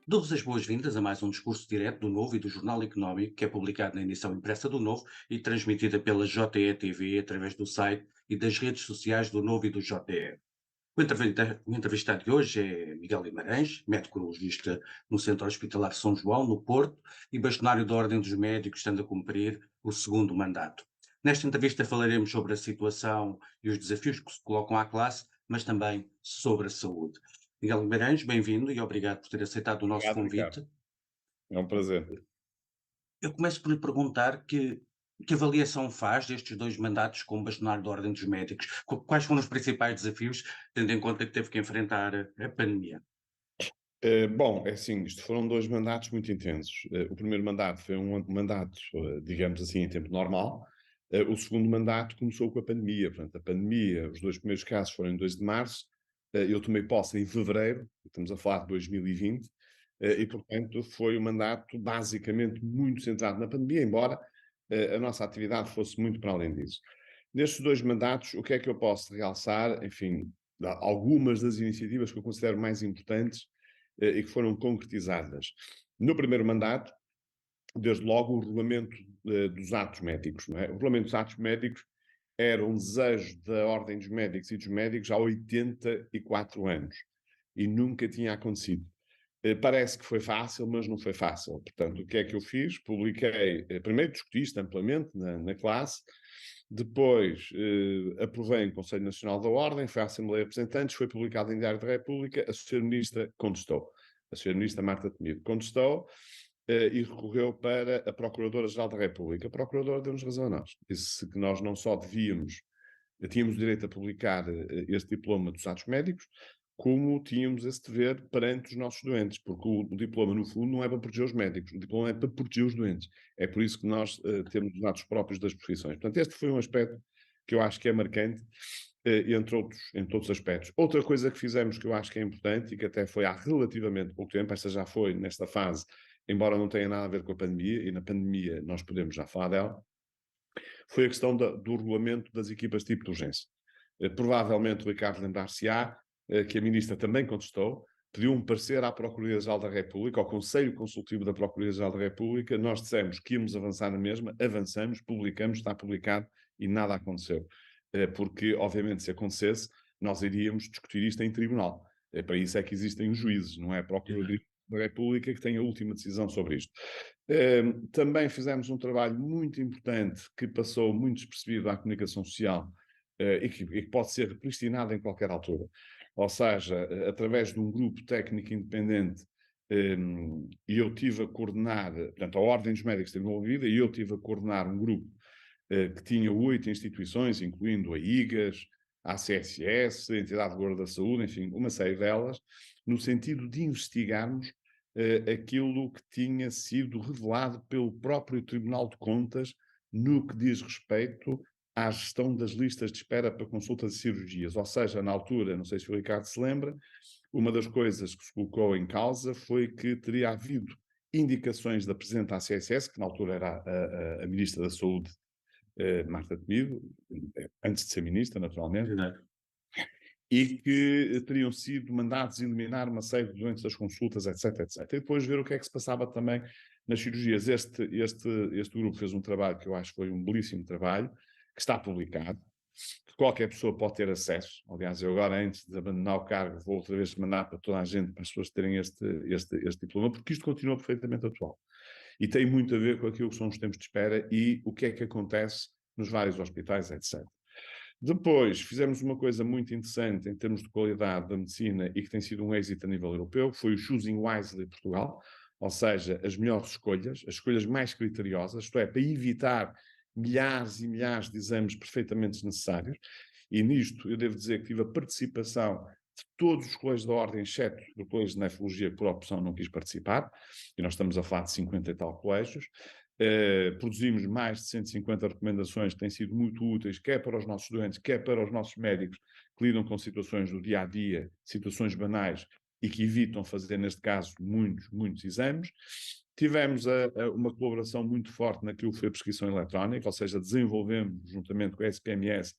Dou-vos as boas-vindas a mais um discurso direto do Novo e do Jornal Económico, que é publicado na edição impressa do Novo e transmitida pela JE TV através do site e das redes sociais do Novo e do JE. O entrevistado de hoje é Miguel Guimarães, médico urologista no Centro Hospitalar São João, no Porto, e bastonário da Ordem dos Médicos, estando a cumprir o segundo mandato. Nesta entrevista falaremos sobre a situação e os desafios que se colocam à classe, mas também sobre a saúde. Miguel Guimarães, bem-vindo e obrigado por ter aceitado o nosso Obrigado, Ricardo. convite. É um prazer. Eu começo por lhe perguntar que avaliação faz destes dois mandatos como bastonário da Ordem dos Médicos? Quais foram os principais desafios, tendo em conta que teve que enfrentar a pandemia? Bom, é assim, isto foram 2 mandatos muito intensos. O primeiro mandato foi um mandato, digamos assim, em tempo normal. O segundo mandato começou com a pandemia. Portanto, a pandemia, os 2 primeiros casos foram em 2 de março. Eu tomei posse em fevereiro, estamos a falar de 2020, e portanto foi um mandato basicamente muito centrado na pandemia, embora a nossa atividade fosse muito para além disso. Nestes 2 mandatos, o que é que eu posso realçar? Enfim, algumas das iniciativas que eu considero mais importantes e que foram concretizadas. No primeiro mandato, desde logo o regulamento dos atos médicos. Não é? O regulamento dos atos médicos era um desejo da Ordem dos Médicos e dos médicos há 84 anos e nunca tinha acontecido. Parece que foi fácil, mas não foi fácil. Portanto, o que é que eu fiz? Publiquei, primeiro discuti isto amplamente na classe, depois aprovei em Conselho Nacional da Ordem, foi à Assembleia de Representantes, foi publicado em Diário da República, a Sra. Ministra contestou. A Sra. Ministra Marta Temido contestou e recorreu para a Procuradora-Geral da República. A Procuradora deu-nos razão a nós. Disse que nós não só tínhamos o direito a publicar este diploma dos atos médicos, como tínhamos esse dever perante os nossos doentes, porque o diploma, no fundo, não é para proteger os médicos, o diploma é para proteger os doentes. É por isso que nós temos os atos próprios das profissões. Portanto, este foi um aspecto que eu acho que é marcante, entre outros aspectos. Outra coisa que fizemos que eu acho que é importante e que até foi há relativamente pouco tempo, esta já foi nesta fase, embora não tenha nada a ver com a pandemia, e na pandemia nós podemos já falar dela, foi a questão do regulamento das equipas tipo de urgência. Provavelmente o Ricardo lembrar-se-á que a ministra também contestou, pediu um parecer à Procuradoria-Geral da República, ao Conselho Consultivo da Procuradoria-Geral da República, nós dissemos que íamos avançar na mesma, avançamos, publicamos, está publicado e nada aconteceu. Porque, obviamente, se acontecesse, nós iríamos discutir isto em tribunal. Para isso é que existem os juízes, não é a Procuradoria da República que tem a última decisão sobre isto. Também fizemos um trabalho muito importante que passou muito despercebido à comunicação social e que pode ser repristinado em qualquer altura. Ou seja, através de um grupo técnico independente, e eu tive a coordenar, portanto, a Ordem dos Médicos esteve envolvida e eu tive a coordenar um grupo que tinha 8 instituições, incluindo a IGAS, a ACSS, a Entidade de Guarda da Saúde, enfim, uma série delas, no sentido de investigarmos aquilo que tinha sido revelado pelo próprio Tribunal de Contas no que diz respeito à gestão das listas de espera para consultas e cirurgias. Ou seja, na altura, não sei se o Ricardo se lembra, uma das coisas que se colocou em causa foi que teria havido indicações da Presidente da ACSS, que na altura era a Ministra da Saúde, Marta Temido, antes de ser Ministra, naturalmente, Exato. e que teriam sido mandados eliminar uma série de doentes das consultas, etc, etc. E depois ver o que é que se passava também nas cirurgias. Este grupo fez um trabalho que eu acho que foi um belíssimo trabalho, que está publicado, que qualquer pessoa pode ter acesso. Aliás, eu agora, antes de abandonar o cargo, vou outra vez mandar para toda a gente, para as pessoas terem este diploma, porque isto continua perfeitamente atual. E tem muito a ver com aquilo que são os tempos de espera e o que é que acontece nos vários hospitais, etc. Depois, fizemos uma coisa muito interessante em termos de qualidade da medicina e que tem sido um êxito a nível europeu, foi o Choosing Wisely Portugal, ou seja, as melhores escolhas, as escolhas mais criteriosas, isto é, para evitar milhares e milhares de exames perfeitamente desnecessários, e nisto eu devo dizer que tive a participação de todos os colégios da Ordem, exceto do Colégio de Nefrologia, que por opção não quis participar, e nós estamos a falar de 50 e tal colégios. Produzimos mais de 150 recomendações que têm sido muito úteis, quer para os nossos doentes, quer para os nossos médicos que lidam com situações do dia a dia, situações banais e que evitam fazer, neste caso, muitos exames. Tivemos uma colaboração muito forte naquilo que foi a prescrição eletrónica, ou seja, desenvolvemos, juntamente com a SPMS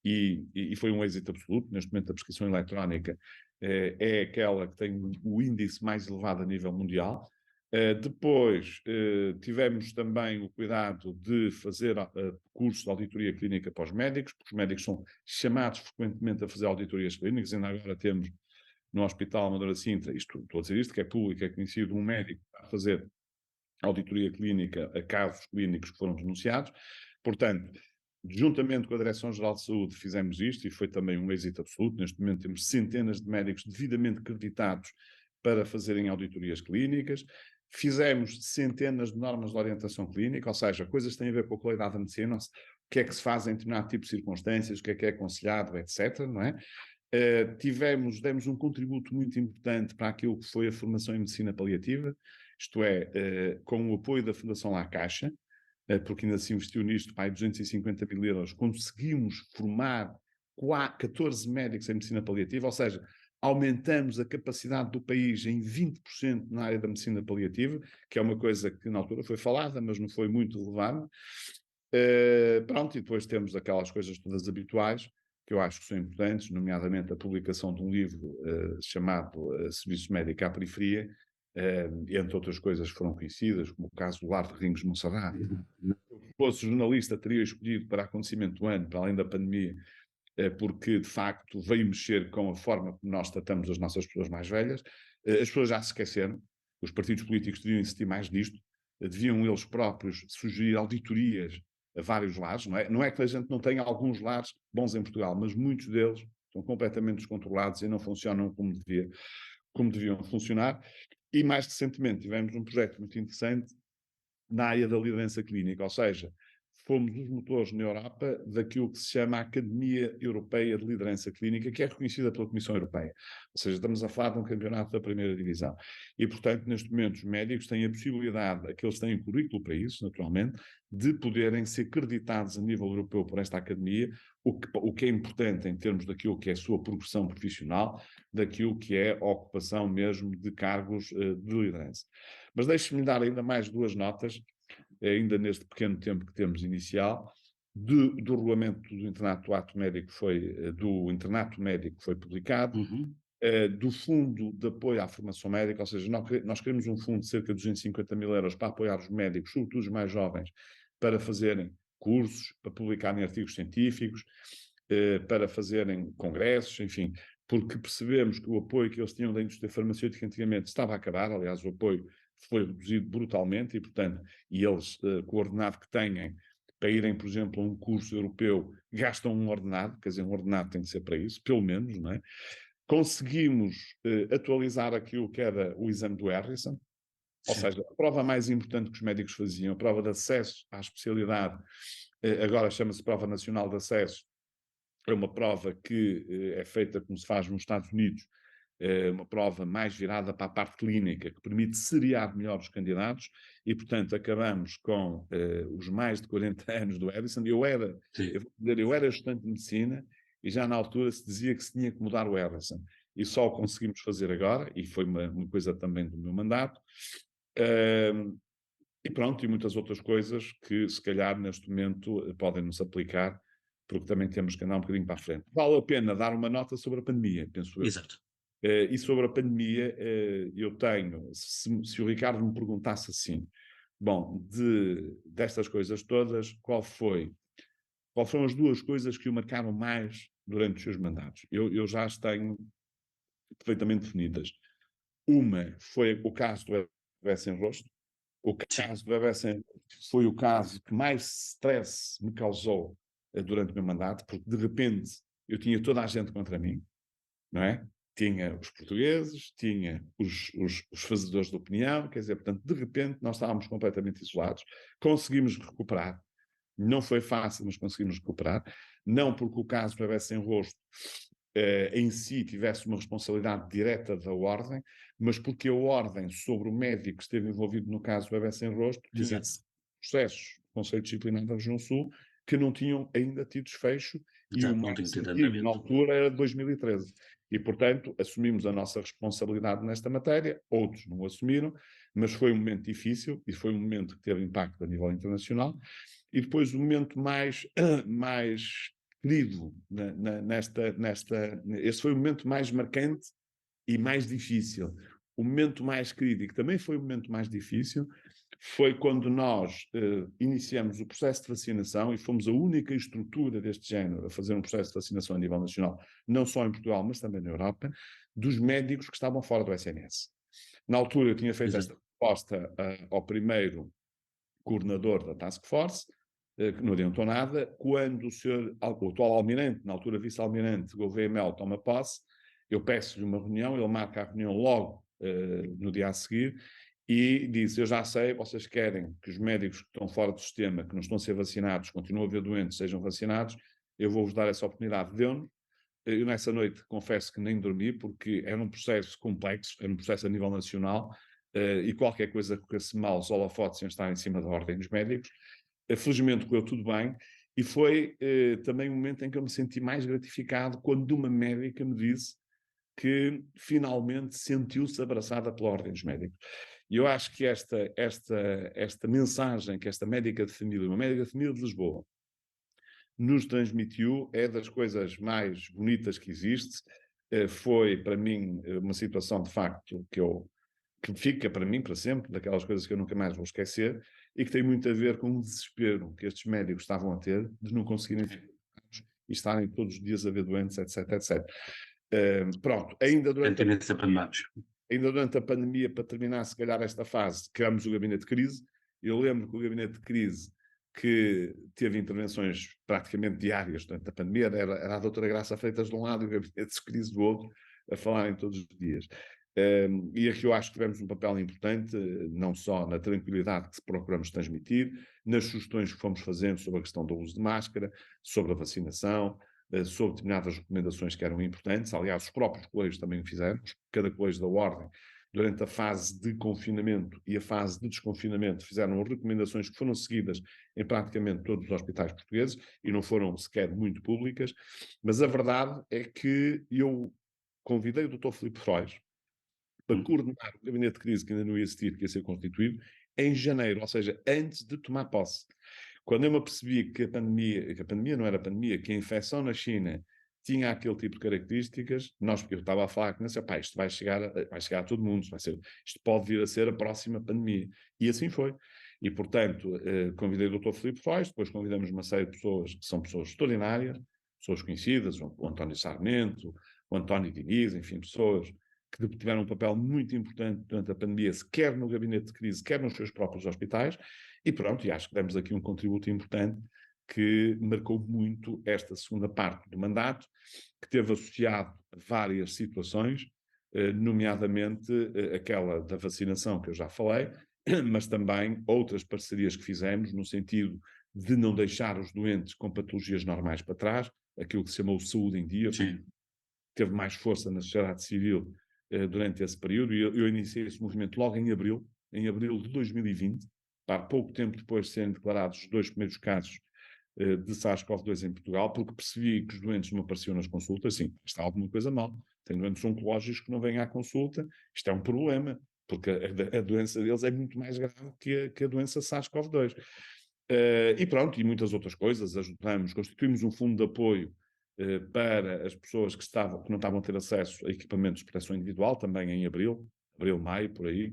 e foi um êxito absoluto. Neste momento, a prescrição eletrónica é aquela que tem o índice mais elevado a nível mundial. Depois, tivemos também o cuidado de fazer curso de auditoria clínica para os médicos, porque os médicos são chamados frequentemente a fazer auditorias clínicas. Ainda agora temos no Hospital Amadora Sintra, estou a dizer isto, que é público, é conhecido, um médico a fazer auditoria clínica a casos clínicos que foram denunciados. Portanto, juntamente com a Direção-Geral de Saúde, fizemos isto e foi também um êxito absoluto. Neste momento temos centenas de médicos devidamente acreditados para fazerem auditorias clínicas. Fizemos centenas de normas de orientação clínica, ou seja, coisas que têm a ver com a qualidade da medicina, o que é que se faz em determinado tipo de circunstâncias, o que é aconselhado, etc., não é? Demos um contributo muito importante para aquilo que foi a formação em medicina paliativa, isto é, com o apoio da Fundação La Caixa, porque ainda se investiu nisto, para 250 mil euros, conseguimos formar 14 médicos em medicina paliativa, ou seja, aumentamos a capacidade do país em 20% na área da medicina paliativa, que é uma coisa que na altura foi falada, mas não foi muito relevante. Pronto, e depois temos aquelas coisas todas habituais, que eu acho que são importantes, nomeadamente a publicação de um livro chamado Serviço Médico à Periferia, entre outras coisas foram conhecidas, como o caso do Lar de Ringos Monserrat. Se fosse jornalista, teria escolhido para acontecimento do ano, para além da pandemia, porque de facto veio mexer com a forma como nós tratamos as nossas pessoas mais velhas. As pessoas já se esqueceram, os partidos políticos deviam insistir mais nisto, deviam eles próprios sugerir auditorias a vários lares, não é? Não é que a gente não tenha alguns lares bons em Portugal, mas muitos deles estão completamente descontrolados e não funcionam como deviam funcionar. E mais recentemente tivemos um projeto muito interessante na área da liderança clínica, ou seja, fomos os motores na Europa daquilo que se chama a Academia Europeia de Liderança Clínica, que é reconhecida pela Comissão Europeia. Ou seja, estamos a falar de um campeonato da primeira divisão. E, portanto, neste momento, os médicos têm a possibilidade, aqueles têm currículo para isso, naturalmente, de poderem ser creditados a nível europeu por esta academia, o que é importante em termos daquilo que é a sua progressão profissional, daquilo que é a ocupação mesmo de cargos de liderança. Mas deixe-me dar ainda mais duas notas, ainda neste pequeno tempo que temos inicial, do regulamento do internato ato médico do internato médico foi publicado, do fundo de apoio à formação médica, ou seja, nós queremos um fundo de cerca de 250 mil euros para apoiar os médicos, sobretudo os mais jovens, para fazerem cursos, para publicarem artigos científicos, para fazerem congressos, enfim, porque percebemos que o apoio que eles tinham da indústria farmacêutica antigamente estava a acabar. Aliás, o apoio foi reduzido brutalmente e, portanto, eles, com o ordenado que têm para irem, por exemplo, a um curso europeu, gastam um ordenado, quer dizer, um ordenado tem que ser para isso, pelo menos, não é? Conseguimos atualizar aquilo que era o exame do Harrison, ou seja, a prova mais importante que os médicos faziam, a prova de acesso à especialidade, agora chama-se Prova Nacional de Acesso, é uma prova que é feita como se faz nos Estados Unidos, uma prova mais virada para a parte clínica, que permite seriar melhor os candidatos, e, portanto, acabamos com os mais de 40 anos do Harrison. Eu era estudante de medicina, e já na altura se dizia que se tinha que mudar o Harrison. E só o conseguimos fazer agora, e foi uma coisa também do meu mandato. E pronto, e muitas outras coisas que, se calhar, neste momento podem-nos aplicar, porque também temos que andar um bocadinho para a frente. Vale a pena dar uma nota sobre a pandemia, penso eu. Exato. E sobre a pandemia, eu tenho, se o Ricardo me perguntasse assim, bom, destas coisas todas, qual foram as duas coisas que o marcaram mais durante os seus mandatos? Eu já as tenho perfeitamente definidas. Uma foi o caso do bebé sem rosto. O caso do bebé sem rosto foi o caso que mais stress me causou durante o meu mandato, porque de repente eu tinha toda a gente contra mim, não é? Tinha os portugueses, tinha os fazedores de opinião, quer dizer, portanto, de repente nós estávamos completamente isolados, conseguimos recuperar, não foi fácil, mas conseguimos recuperar, não porque o caso do bebé sem rosto em si tivesse uma responsabilidade direta da Ordem, mas porque a Ordem, sobre o médico que esteve envolvido no caso do bebé sem rosto, tinha processos do Conselho Disciplinar da Região Sul que não tinham ainda tido desfecho, e o Não tinha mais tido antigo, na andamento. altura, era de 2013. E, portanto, assumimos a nossa responsabilidade nesta matéria, outros não assumiram, mas foi um momento difícil e foi um momento que teve impacto a nível internacional. E depois o momento mais querido este foi o momento mais marcante e mais difícil. O momento mais querido, e que também foi o momento mais difícil, foi quando nós iniciamos o processo de vacinação e fomos a única estrutura deste género a fazer um processo de vacinação a nível nacional, não só em Portugal, mas também na Europa, dos médicos que estavam fora do SNS. Na altura eu tinha feito esta Exato. proposta ao primeiro coordenador da Task Force, que não adiantou nada, quando o atual almirante, na altura vice-almirante, Gouveia Mel, toma posse, eu peço-lhe uma reunião, ele marca a reunião logo no dia a seguir, e diz, eu já sei, vocês querem que os médicos que estão fora do sistema, que não estão a ser vacinados, continuam a haver doentes, sejam vacinados, eu vou-vos dar essa oportunidade. Deu-nos. Eu nessa noite confesso que nem dormi, porque era um processo complexo, era um processo a nível nacional, e qualquer coisa que corresse mal, os holofotes iam estar em cima da ordem dos médicos. Felizmente correu tudo bem, e foi também o momento em que eu me senti mais gratificado quando uma médica me disse que finalmente sentiu-se abraçada pela ordem dos médicos. E eu acho que esta mensagem que esta médica de família, uma médica de família de Lisboa, nos transmitiu é das coisas mais bonitas que existe. Foi, para mim, uma situação de facto que fica para mim para sempre, daquelas coisas que eu nunca mais vou esquecer, e que tem muito a ver com o desespero que estes médicos estavam a ter de não conseguirem ficar e estarem todos os dias a ver doentes, etc, etc. Pronto, ainda durante a pandemia, para terminar, se calhar, esta fase, criámos o gabinete de crise. Eu lembro que o gabinete de crise, que teve intervenções praticamente diárias durante a pandemia, era a doutora Graça Freitas de um lado e o gabinete de crise do outro, a falarem todos os dias. E aqui eu acho que tivemos um papel importante, não só na tranquilidade que procuramos transmitir, nas sugestões que fomos fazendo sobre a questão do uso de máscara, sobre a vacinação, sobre determinadas recomendações que eram importantes. Aliás, os próprios colégios também o fizeram, cada colégio da Ordem, durante a fase de confinamento e a fase de desconfinamento, fizeram recomendações que foram seguidas em praticamente todos os hospitais portugueses e não foram sequer muito públicas, mas a verdade é que eu convidei o Dr. Filipe Frois para coordenar o gabinete de crise que ainda não ia existir, que ia ser constituído, em janeiro, ou seja, antes de tomar posse. Quando eu me apercebi que a pandemia não era pandemia, que a infecção na China tinha aquele tipo de características, eu estava a falar com ele, isto vai chegar a todo mundo, isto pode vir a ser a próxima pandemia. E assim foi. E, portanto, convidei o Dr. Filipe Frois, depois convidamos uma série de pessoas que são pessoas extraordinárias, pessoas conhecidas, o António Sarmento, o António Diniz, enfim, pessoas que tiveram um papel muito importante durante a pandemia, quer no gabinete de crise, quer nos seus próprios hospitais, e pronto, e acho que demos aqui um contributo importante que marcou muito esta segunda parte do mandato, que teve associado várias situações, nomeadamente aquela da vacinação que eu já falei, mas também outras parcerias que fizemos no sentido de não deixar os doentes com patologias normais para trás, aquilo que se chamou Saúde em Dia, teve mais força na sociedade civil durante esse período, e eu iniciei esse movimento logo em abril de 2020, para pouco tempo depois de serem declarados os 2 primeiros casos de SARS-CoV-2 em Portugal, porque percebi que os doentes não apareciam nas consultas. Sim, está alguma coisa mal. Tem doentes oncológicos que não vêm à consulta, isto é um problema, porque a doença deles é muito mais grave que a doença SARS-CoV-2. E pronto, e muitas outras coisas, constituímos um fundo de apoio para as pessoas que não estavam a ter acesso a equipamentos de proteção individual, também em abril, maio, por aí.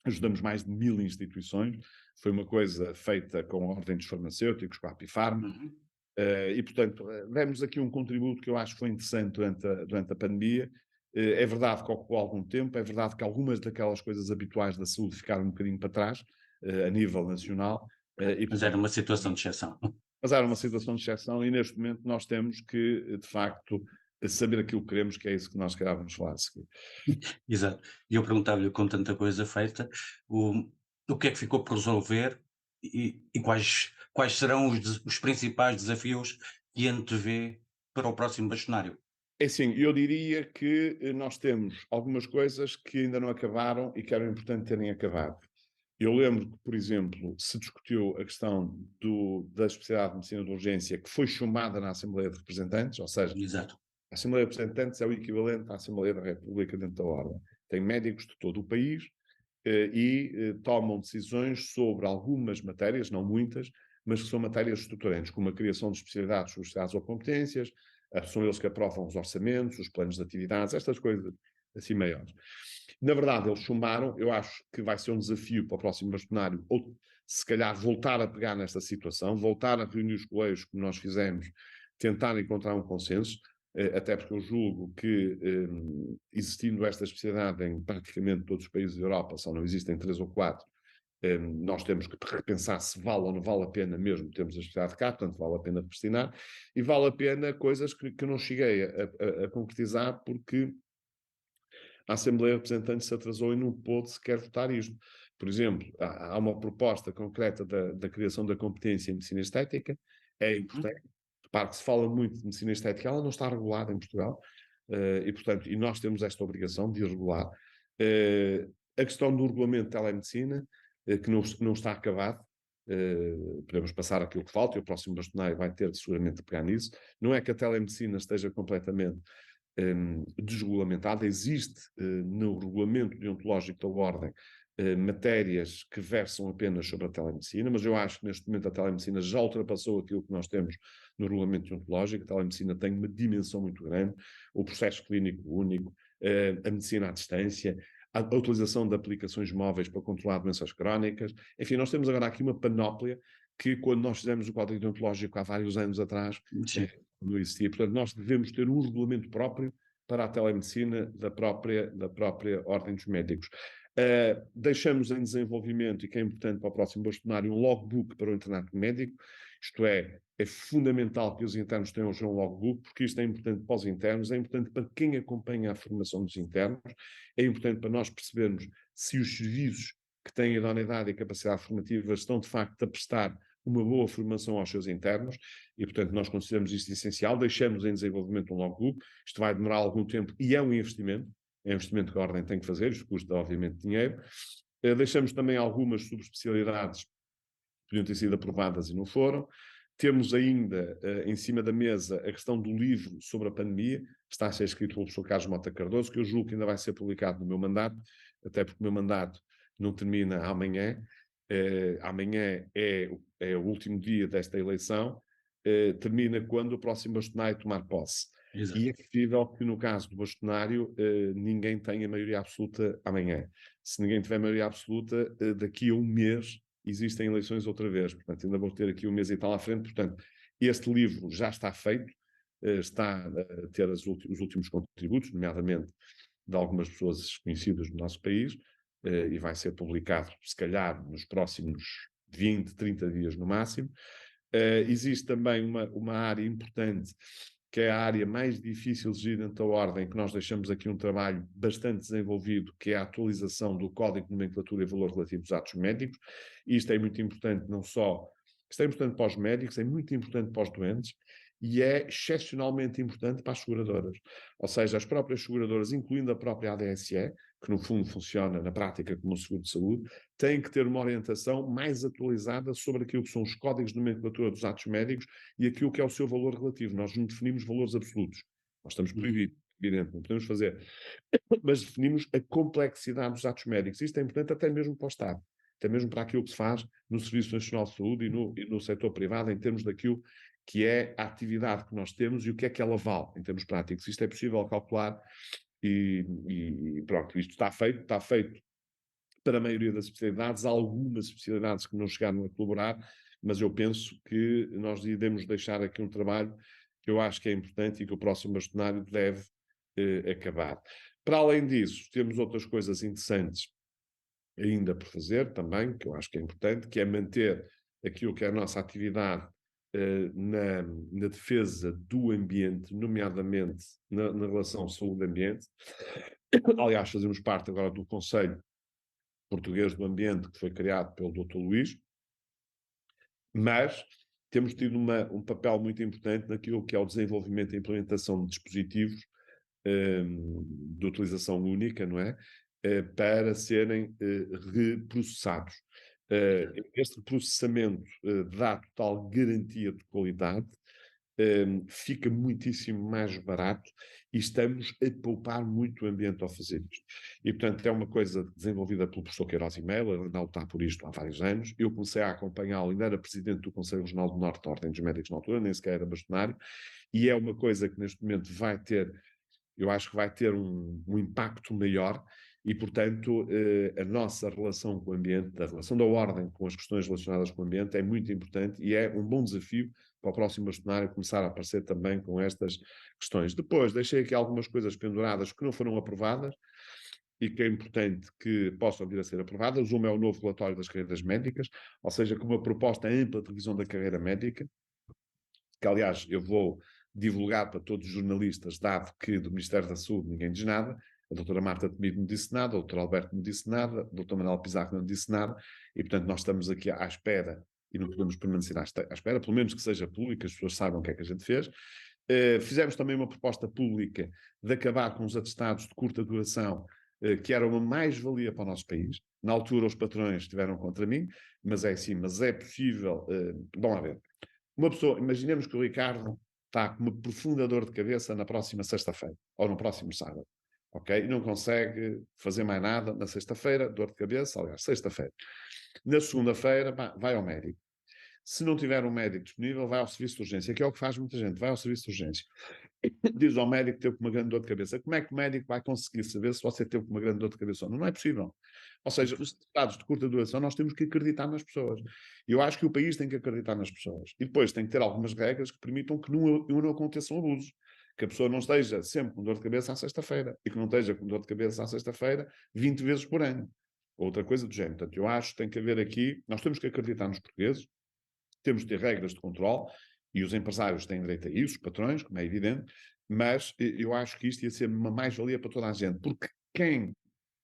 Ajudamos mais de 1000 instituições. Foi uma coisa feita com a Ordem dos Farmacêuticos, com a Apifarm. E, portanto, demos aqui um contributo que eu acho que foi interessante durante a pandemia. É verdade que ocupou algum tempo, é verdade que algumas daquelas coisas habituais da saúde ficaram um bocadinho para trás, a nível nacional. Mas era uma situação de exceção. Mas era uma situação de exceção e neste momento nós temos que, de facto, saber aquilo que queremos, que é isso que nós queremos falar a seguir. Exato. E eu perguntava-lhe, com tanta coisa feita, o que é que ficou por resolver e quais serão os principais desafios que antevê para o próximo bastonário? É assim, eu diria que nós temos algumas coisas que ainda não acabaram e que era importante terem acabado. Eu lembro que, por exemplo, se discutiu a questão da especialidade de medicina de urgência, que foi chumbada na Assembleia de Representantes, ou seja, Exato. a Assembleia de Representantes é o equivalente à Assembleia da República dentro da Ordem. Tem médicos de todo o país e tomam decisões sobre algumas matérias, não muitas, mas que são matérias estruturantes, como a criação de especialidades associadas ou competências, são eles que aprovam os orçamentos, os planos de atividades, estas coisas assim maiores. Na verdade, eles chumbaram, eu acho que vai ser um desafio para o próximo bastonário, ou se calhar voltar a pegar nesta situação, voltar a reunir os colégios como nós fizemos, tentar encontrar um consenso, até porque eu julgo que, existindo esta especialidade em praticamente todos os países da Europa, só não existem 3 ou 4, nós temos que repensar se vale ou não vale a pena mesmo termos a especialidade cá, portanto vale a pena destinar, e vale a pena coisas que eu não cheguei a concretizar porque a Assembleia de Representantes se atrasou e não pôde sequer votar isto. Por exemplo, há uma proposta concreta da criação da competência em medicina estética, é Uhum. importante. Repare que se fala muito de medicina estética, ela não está regulada em Portugal, e, portanto, e nós temos esta obrigação de regular. A questão do regulamento de telemedicina, que não está acabado, podemos passar aquilo que falta, e o próximo bastonário vai ter seguramente de pegar nisso. Não é que a telemedicina esteja completamente desregulamentada. Existe no regulamento deontológico da Ordem matérias que versam apenas sobre a telemedicina, mas eu acho que neste momento a telemedicina já ultrapassou aquilo que nós temos no regulamento deontológico. A telemedicina tem uma dimensão muito grande, o processo clínico único, a medicina à distância, a utilização de aplicações móveis para controlar doenças crónicas. Enfim, nós temos agora aqui uma panóplia que, quando nós fizemos o código deontológico há vários anos atrás, Sim. não existia. Portanto, nós devemos ter um regulamento próprio para a telemedicina da própria Ordem dos Médicos. Deixamos em desenvolvimento, e que é importante para o próximo bastonário, um logbook para o internato médico. Isto é fundamental que os internos tenham já um logbook, porque isto é importante para os internos, é importante para quem acompanha a formação dos internos, é importante para nós percebermos se os serviços que têm idoneidade e capacidade formativa estão, de facto, a prestar uma boa formação aos seus internos, e, portanto, nós consideramos isto essencial. Deixamos em desenvolvimento um logbook, isto vai demorar algum tempo e é um investimento que a Ordem tem que fazer, isto custa, obviamente, dinheiro. Deixamos também algumas subespecialidades que podiam ter sido aprovadas e não foram. Temos ainda em cima da mesa a questão do livro sobre a pandemia, que está a ser escrito pelo professor Carlos Mota Cardoso, que eu julgo que ainda vai ser publicado no meu mandato, até porque o meu mandato não termina amanhã. Amanhã é o último dia desta eleição, termina quando o próximo bastonário tomar posse. Exato. E é possível que, no caso do bastonário, ninguém tenha maioria absoluta amanhã. Se ninguém tiver maioria absoluta, daqui a um mês existem eleições outra vez. Portanto, ainda vou ter aqui um mês e tal à frente. Portanto, este livro já está feito, está a ter os últimos contributos, nomeadamente de algumas pessoas conhecidas no nosso país, e vai ser publicado, se calhar, nos próximos 20, 30 dias no máximo. Existe também uma área importante, que é a área mais difícil de gerir dentro da Ordem, que nós deixamos aqui um trabalho bastante desenvolvido, que é a atualização do Código de Nomenclatura e Valor relativo aos atos médicos. E isto é muito importante, não só... Isto é importante para os médicos, é muito importante para os doentes, e é excepcionalmente importante para as seguradoras. Ou seja, as próprias seguradoras, incluindo a própria ADSE, que no fundo funciona na prática como um seguro de saúde, têm que ter uma orientação mais atualizada sobre aquilo que são os códigos de nomenclatura dos atos médicos e aquilo que é o seu valor relativo. Nós não definimos valores absolutos. Nós estamos Uhum. proibidos, evidente, não podemos fazer. Mas definimos a complexidade dos atos médicos. Isto é importante até mesmo para o Estado, até mesmo para aquilo que se faz no Serviço Nacional de Saúde e no setor privado, em termos daquilo que é a atividade que nós temos e o que é que ela vale, em termos práticos. Isto é possível calcular e pronto, isto está feito para a maioria das especialidades. Há algumas especialidades que não chegaram a colaborar, mas eu penso que nós iremos deixar aqui um trabalho que eu acho que é importante e que o próximo bastonário deve acabar. Para além disso, temos outras coisas interessantes ainda por fazer também, que eu acho que é importante, que é manter aquilo que é a nossa atividade na defesa do ambiente, nomeadamente na relação saúde-ambiente. Aliás, fazemos parte agora do Conselho Português do Ambiente, que foi criado pelo Dr. Luís, mas temos tido um papel muito importante naquilo que é o desenvolvimento e implementação de dispositivos de utilização única, não é? Para serem reprocessados. Este processamento dá total garantia de qualidade, fica muitíssimo mais barato e estamos a poupar muito o ambiente ao fazer isto. E, portanto, é uma coisa desenvolvida pelo professor Queiroz e Melo, ele anda a lutar por isto há vários anos. Eu comecei a acompanhá-lo, ainda era presidente do Conselho Regional do Norte, da Ordem dos Médicos na altura, nem sequer era bastonário, e é uma coisa que neste momento vai ter, eu acho que vai ter um impacto maior e, portanto, a nossa relação com o ambiente, a relação da ordem com as questões relacionadas com o ambiente é muito importante e é um bom desafio para o próximo bastonário começar a aparecer também com estas questões. Depois, deixei aqui algumas coisas penduradas que não foram aprovadas e que é importante que possam vir a ser aprovadas. Uma é o novo relatório das carreiras médicas, ou seja, com uma proposta ampla de revisão da carreira médica, que aliás eu vou divulgar para todos os jornalistas, dado que do Ministério da Saúde ninguém diz nada, a doutora Marta Temido não disse nada, o doutor Alberto não disse nada, o doutor Manuel Pizarro não disse nada, e portanto nós estamos aqui à espera, e não podemos permanecer à espera, pelo menos que seja público, as pessoas saibam o que é que a gente fez. Fizemos também uma proposta pública de acabar com os atestados de curta duração, que era uma mais-valia para o nosso país. Na altura os patrões estiveram contra mim, mas é assim, mas é possível, bom, a ver, uma pessoa, imaginemos que o Ricardo está com uma profunda dor de cabeça na próxima sexta-feira, ou no próximo sábado, ok? E não consegue fazer mais nada na sexta-feira, dor de cabeça, aliás, sexta-feira. Na segunda-feira, vai ao médico. Se não tiver um médico disponível, vai ao serviço de urgência, que é o que faz muita gente, vai ao serviço de urgência. Diz ao médico que teve uma grande dor de cabeça. Como é que o médico vai conseguir saber se você teve uma grande dor de cabeça ou não? Não é possível. Ou seja, os dados de curta duração, nós temos que acreditar nas pessoas. E eu acho que o país tem que acreditar nas pessoas. E depois tem que ter algumas regras que permitam que não aconteçam abusos. Que a pessoa não esteja sempre com dor de cabeça à sexta-feira e que não esteja com dor de cabeça à sexta-feira 20 vezes por ano. Outra coisa do género. Portanto, eu acho que tem que haver aqui, nós temos que acreditar nos portugueses, temos de ter regras de controle, e os empresários têm direito a isso, os patrões, como é evidente, mas eu acho que isto ia ser uma mais-valia para toda a gente, porque quem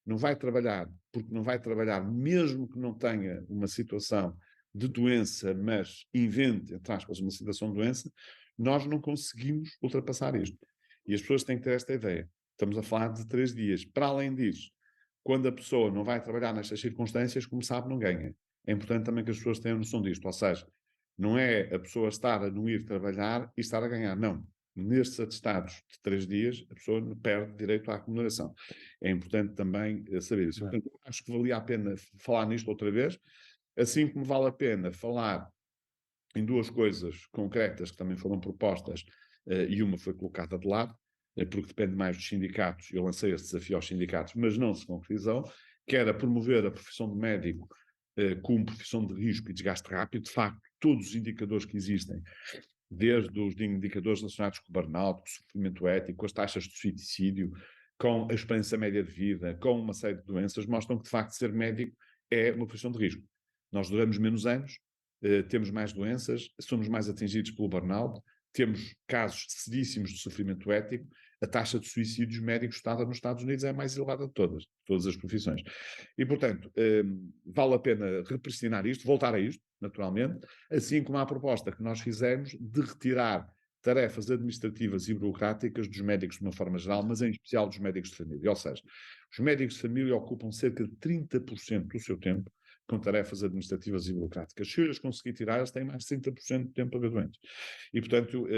não vai trabalhar, porque não vai trabalhar, mesmo que não tenha uma situação de doença, mas invente, entre aspas, uma situação de doença, nós não conseguimos ultrapassar isto. E as pessoas têm que ter esta ideia. Estamos a falar de 3 dias. Para além disso, quando a pessoa não vai trabalhar nestas circunstâncias, como sabe, não ganha. É importante também que as pessoas tenham noção disto. Ou seja, não é a pessoa estar a não ir trabalhar e estar a ganhar. Não. Nestes atestados de 3 dias, a pessoa perde direito à remuneração. É importante também saber isso. Portanto, acho que valia a pena falar nisto outra vez, assim como vale a pena falar em duas coisas concretas que também foram propostas, e uma foi colocada de lado, porque depende mais dos sindicatos. Eu lancei esse desafio aos sindicatos, mas não se concretizou, que era promover a profissão de médico como profissão de risco e desgaste rápido. De facto, todos os indicadores que existem, desde os indicadores relacionados com o burnout, com o sofrimento ético, com as taxas de suicídio, com a esperança média de vida, com uma série de doenças, mostram que, de facto, ser médico é uma profissão de risco. Nós duramos menos anos, temos mais doenças, somos mais atingidos pelo burnout, temos casos seríssimos de sofrimento ético, a taxa de suicídios médicos estada nos Estados Unidos é a mais elevada de todas as profissões. E, portanto, vale a pena reprisionar isto, voltar a isto, naturalmente, assim como a proposta que nós fizemos de retirar tarefas administrativas e burocráticas dos médicos de uma forma geral, mas em especial dos médicos de família. Ou seja, os médicos de família ocupam cerca de 30% do seu tempo com tarefas administrativas e burocráticas. Se eu as conseguir tirar, eles têm mais de 30% de tempo a ver doentes. E, portanto,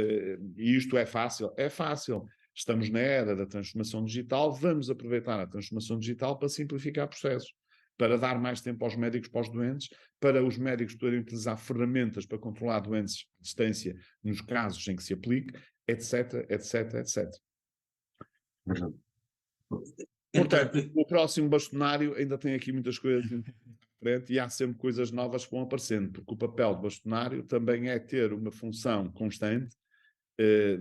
isto é fácil? É fácil. Estamos na era da transformação digital, vamos aproveitar a transformação digital para simplificar processos, para dar mais tempo aos médicos para os doentes, para os médicos poderem utilizar ferramentas para controlar doenças de distância nos casos em que se aplique, etc, etc, etc. Verdade. Portanto, o próximo bastonário ainda tem aqui muitas coisas frente e há sempre coisas novas que vão aparecendo, porque o papel do bastonário também é ter uma função constante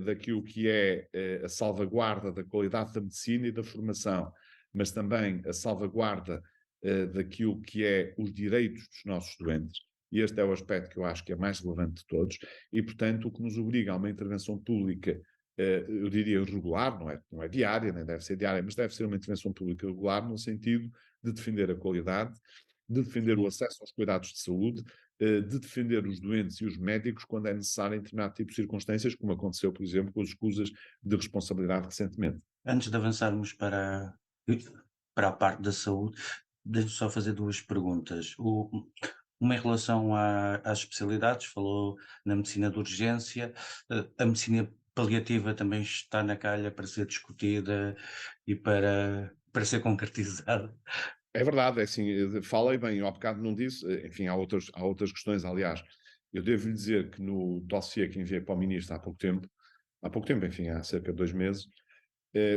daquilo que é a salvaguarda da qualidade da medicina e da formação, mas também a salvaguarda daquilo que é os direitos dos nossos doentes. E este é o aspecto que eu acho que é mais relevante de todos, e, portanto, o que nos obriga a uma intervenção pública, eu diria regular, não é diária, nem deve ser diária, mas deve ser uma intervenção pública regular, no sentido de defender a qualidade, de defender o acesso aos cuidados de saúde, de defender os doentes e os médicos quando é necessário em determinado tipo de circunstâncias, como aconteceu, por exemplo, com as escusas de responsabilidade recentemente. Antes de avançarmos para a parte da saúde, deixe-me só fazer 2 perguntas. Uma em relação às especialidades, falou na medicina de urgência, a medicina paliativa também está na calha para ser discutida e para ser concretizada. É verdade, é assim, falei bem, eu há bocado não disse, enfim, há outras questões, aliás, eu devo lhe dizer que no dossiê que enviei para o Ministro há pouco tempo, enfim, há cerca de 2 meses,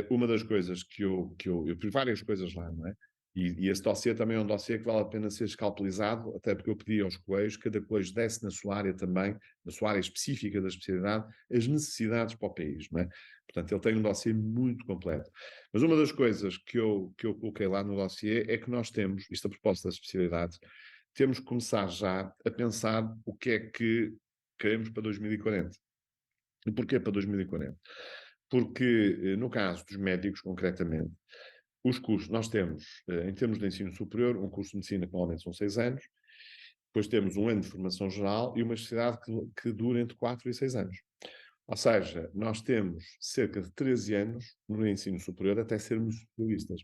uma das coisas eu pus várias coisas lá, não é? E esse dossiê também é um dossiê que vale a pena ser escalpelizado, até porque eu pedi aos colégios, cada colégio desse na sua área também, na sua área específica da especialidade, as necessidades para o país, não é? Portanto, ele tem um dossiê muito completo. Mas uma das coisas que eu coloquei lá no dossiê é que nós temos, isto a propósito das especialidades, temos que começar já a pensar o que é que queremos para 2040. E porquê para 2040? Porque, no caso dos médicos, concretamente, os cursos, nós temos, em termos de ensino superior, um curso de medicina que normalmente são 6 anos, depois temos um ano de formação geral e uma especialidade que dura entre 4 e 6 anos. Ou seja, nós temos cerca de 13 anos no ensino superior até sermos especialistas.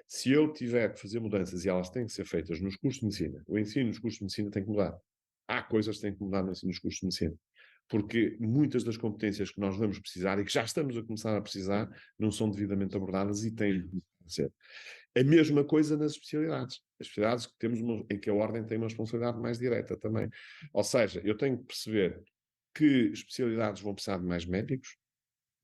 Se eu tiver que fazer mudanças e elas têm que ser feitas nos cursos de medicina, o ensino nos cursos de medicina tem que mudar. Há coisas que têm que mudar no ensino nos cursos de medicina. Porque muitas das competências que nós vamos precisar e que já estamos a começar a precisar não são devidamente abordadas e têm de ser. A mesma coisa nas especialidades. As especialidades que temos em que a ordem tem uma responsabilidade mais direta também. Ou seja, eu tenho que perceber que especialidades vão precisar de mais médicos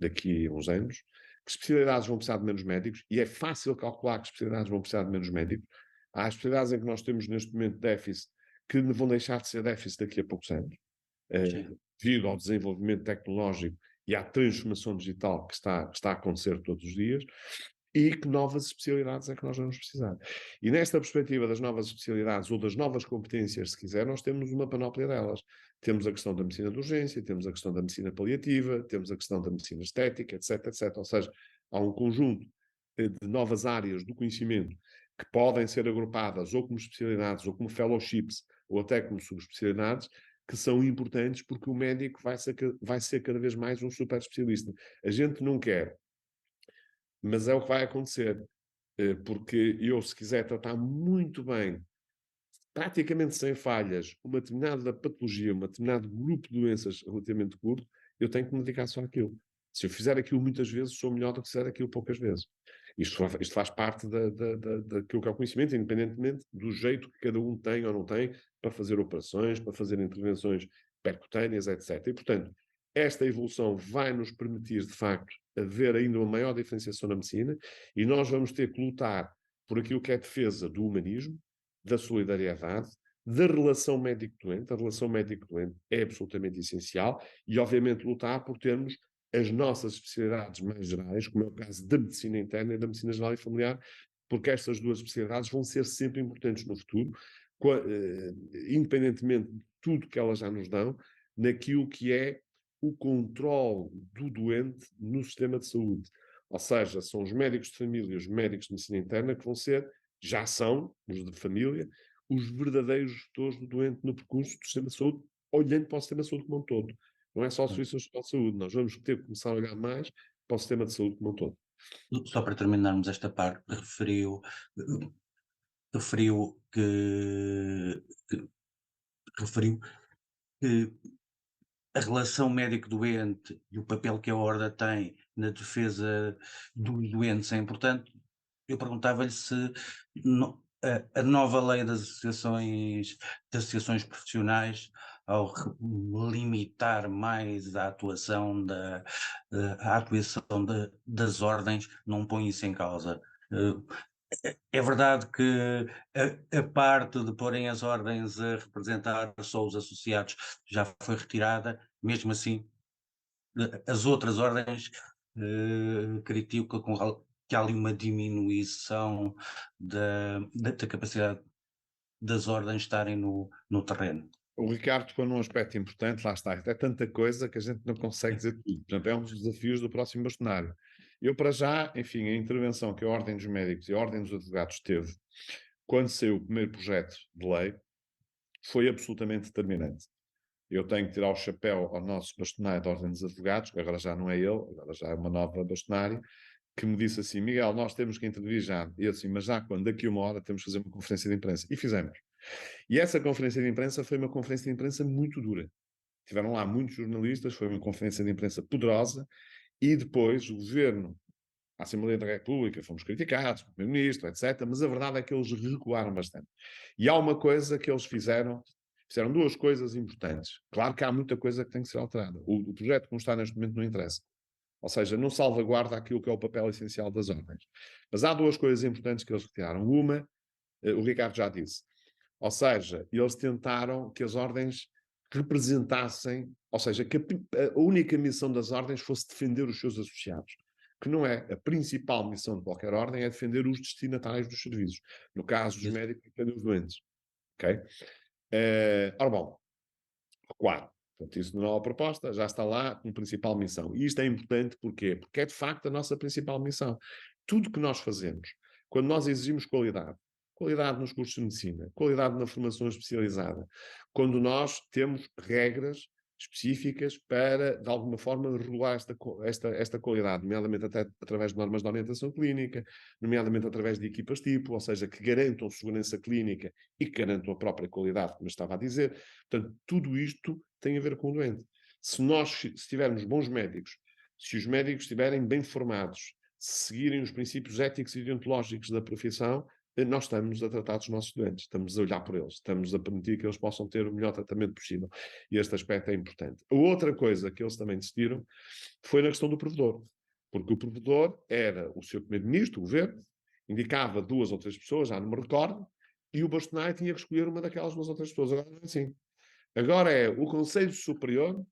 daqui a uns anos, que especialidades vão precisar de menos médicos, e é fácil calcular que especialidades vão precisar de menos médicos. Há especialidades em que nós temos neste momento déficit que vão deixar de ser déficit daqui a poucos anos, Sim. devido ao desenvolvimento tecnológico e à transformação digital que está a acontecer todos os dias, e que novas especialidades é que nós vamos precisar. E nesta perspectiva das novas especialidades ou das novas competências, se quiser, nós temos uma panóplia delas. Temos a questão da medicina de urgência, temos a questão da medicina paliativa, temos a questão da medicina estética, etc, etc. Ou seja, há um conjunto de novas áreas do conhecimento que podem ser agrupadas ou como especialidades, ou como fellowships, ou até como subespecialidades, que são importantes porque o médico vai ser cada vez mais um super especialista. A gente não quer, mas é o que vai acontecer, porque eu, se quiser tratar muito bem, praticamente sem falhas, uma determinada patologia, um determinado grupo de doenças relativamente curto, eu tenho que me dedicar só àquilo. Se eu fizer aquilo muitas vezes, sou melhor do que se fizer aquilo poucas vezes. Isto faz parte daquilo que é o conhecimento, independentemente do jeito que cada um tem ou não tem para fazer operações, para fazer intervenções percutâneas, etc. E, portanto, esta evolução vai nos permitir, de facto, haver ainda uma maior diferenciação na medicina e nós vamos ter que lutar por aquilo que é a defesa do humanismo, da solidariedade, da relação médico-doente. A relação médico-doente é absolutamente essencial e, obviamente, lutar por termos as nossas especialidades mais gerais, como é o caso da medicina interna e da medicina geral e familiar, porque estas duas especialidades vão ser sempre importantes no futuro, independentemente de tudo que elas já nos dão, naquilo que é o controle do doente no sistema de saúde. Ou seja, são os médicos de família e os médicos de medicina interna que vão ser, já são, os de família, os verdadeiros gestores do doente no percurso do sistema de saúde, olhando para o sistema de saúde como um todo. Não é só o Serviço Nacional de Saúde, nós vamos ter que começar a olhar mais para o sistema de saúde como um todo. Só para terminarmos esta parte, referiu que referiu que a relação médico-doente e o papel que a Horda tem na defesa dos doentes é importante. Eu perguntava-lhe se a nova lei das associações profissionais, ao limitar mais a atuação das ordens, não põe isso em causa. É verdade que a parte de porem as ordens a representar só os associados já foi retirada, mesmo assim, as outras ordens criticam que há ali uma diminuição da capacidade das ordens estarem no terreno. O Ricardo tocou num aspecto importante, lá está, é tanta coisa que a gente não consegue dizer tudo. Portanto, é um dos desafios do próximo bastonário. Eu, para já, enfim, a intervenção que a Ordem dos Médicos e a Ordem dos Advogados teve, quando saiu o primeiro projeto de lei, foi absolutamente determinante. Eu tenho que tirar o chapéu ao nosso bastonário da Ordem dos Advogados, que agora já não é ele, agora já é uma nova bastonária, que me disse assim: Miguel, nós temos que intervir já. E eu assim, mas já quando? Daqui a uma hora temos que fazer uma conferência de imprensa. E fizemos. E essa conferência de imprensa foi uma conferência de imprensa muito dura. Tiveram lá muitos jornalistas, foi uma conferência de imprensa poderosa, e depois o governo, a Assembleia da República, fomos criticados, o Primeiro-Ministro, etc., mas a verdade é que eles recuaram bastante. E há uma coisa que eles fizeram duas coisas importantes. Claro que há muita coisa que tem que ser alterada. O projeto como está neste momento não interessa. Ou seja, não salvaguarda aquilo que é o papel essencial das ordens. Mas há duas coisas importantes que eles retiraram. Uma, o Ricardo já disse. Ou seja, eles tentaram que as ordens representassem, ou seja, que a única missão das ordens fosse defender os seus associados, que não é a principal missão de qualquer ordem, é defender os destinatários dos serviços. No caso dos Isso. médicos, defender os doentes. Ok? Ora bom, claro, portanto, isso na nova proposta já está lá como principal missão. E isto é importante porquê? Porque é de facto a nossa principal missão. Tudo que nós fazemos, quando nós exigimos qualidade, qualidade nos cursos de medicina, qualidade na formação especializada, quando nós temos regras específicas para, de alguma forma, regular esta qualidade, nomeadamente até através de normas de orientação clínica, nomeadamente através de equipas tipo, ou seja, que garantam segurança clínica e que garantam a própria qualidade, como eu estava a dizer. Portanto, tudo isto tem a ver com o doente. Se tivermos bons médicos, se os médicos estiverem bem formados, se seguirem os princípios éticos e deontológicos da profissão, nós estamos a tratar dos nossos doentes, estamos a olhar por eles, estamos a permitir que eles possam ter o melhor tratamento possível. E este aspecto é importante. A outra coisa que eles também decidiram foi na questão do provedor, porque o provedor era o seu primeiro-ministro, o governo, indicava duas ou três pessoas, já não me recordo, e o Bastonai tinha que escolher uma daquelas duas ou três pessoas. Agora não é assim. Agora é o Conselho Superior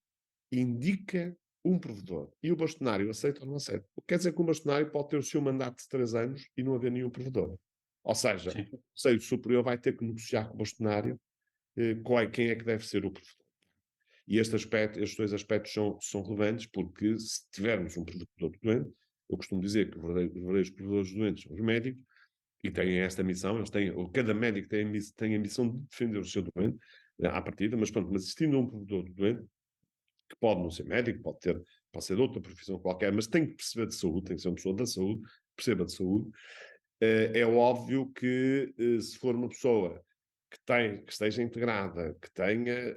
indica um provedor e o bastonário aceita ou não aceita. O que quer dizer que o bastonário pode ter o seu mandato de 3 anos e não haver nenhum provedor. Ou seja, Sim. o Conselho Superior vai ter que negociar com o bastonário quem é que deve ser o provedor. E estes dois aspectos são relevantes porque se tivermos um provedor doente, eu costumo dizer que os verdadeiros provedores doentes são os médicos e têm esta missão, cada médico tem a missão de defender o seu doente à partida, mas pronto, mas existindo um provedor doente, que pode não ser médico, pode ser de outra profissão qualquer, mas tem que perceber de saúde, tem que ser uma pessoa da saúde, perceba de saúde. É óbvio que se for uma pessoa que esteja integrada, que tenha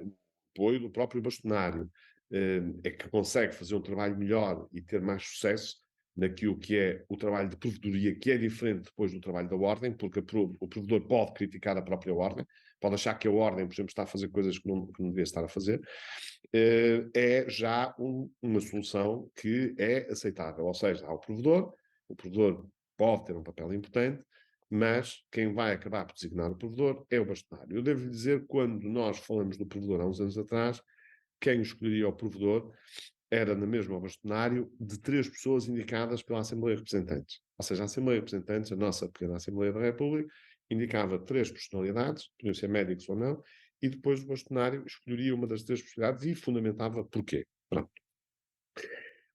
apoio do próprio bastonário, é que consegue fazer um trabalho melhor e ter mais sucesso naquilo que é o trabalho de provedoria, que é diferente depois do trabalho da ordem, porque o provedor pode criticar a própria ordem, pode achar que a ordem, por exemplo, está a fazer coisas que não devia estar a fazer, é já uma solução que é aceitável. Ou seja, há o provedor pode ter um papel importante, mas quem vai acabar por designar o provedor é o bastonário. Eu devo dizer que quando nós falamos do provedor há uns anos atrás, quem escolheria o provedor era na mesma o bastonário de 3 pessoas indicadas pela Assembleia de Representantes. Ou seja, a Assembleia de Representantes, a nossa pequena Assembleia da República, indicava 3 personalidades, podiam ser médicos ou não, e depois o bastonário escolheria uma das 3 personalidades e fundamentava porquê. Pronto.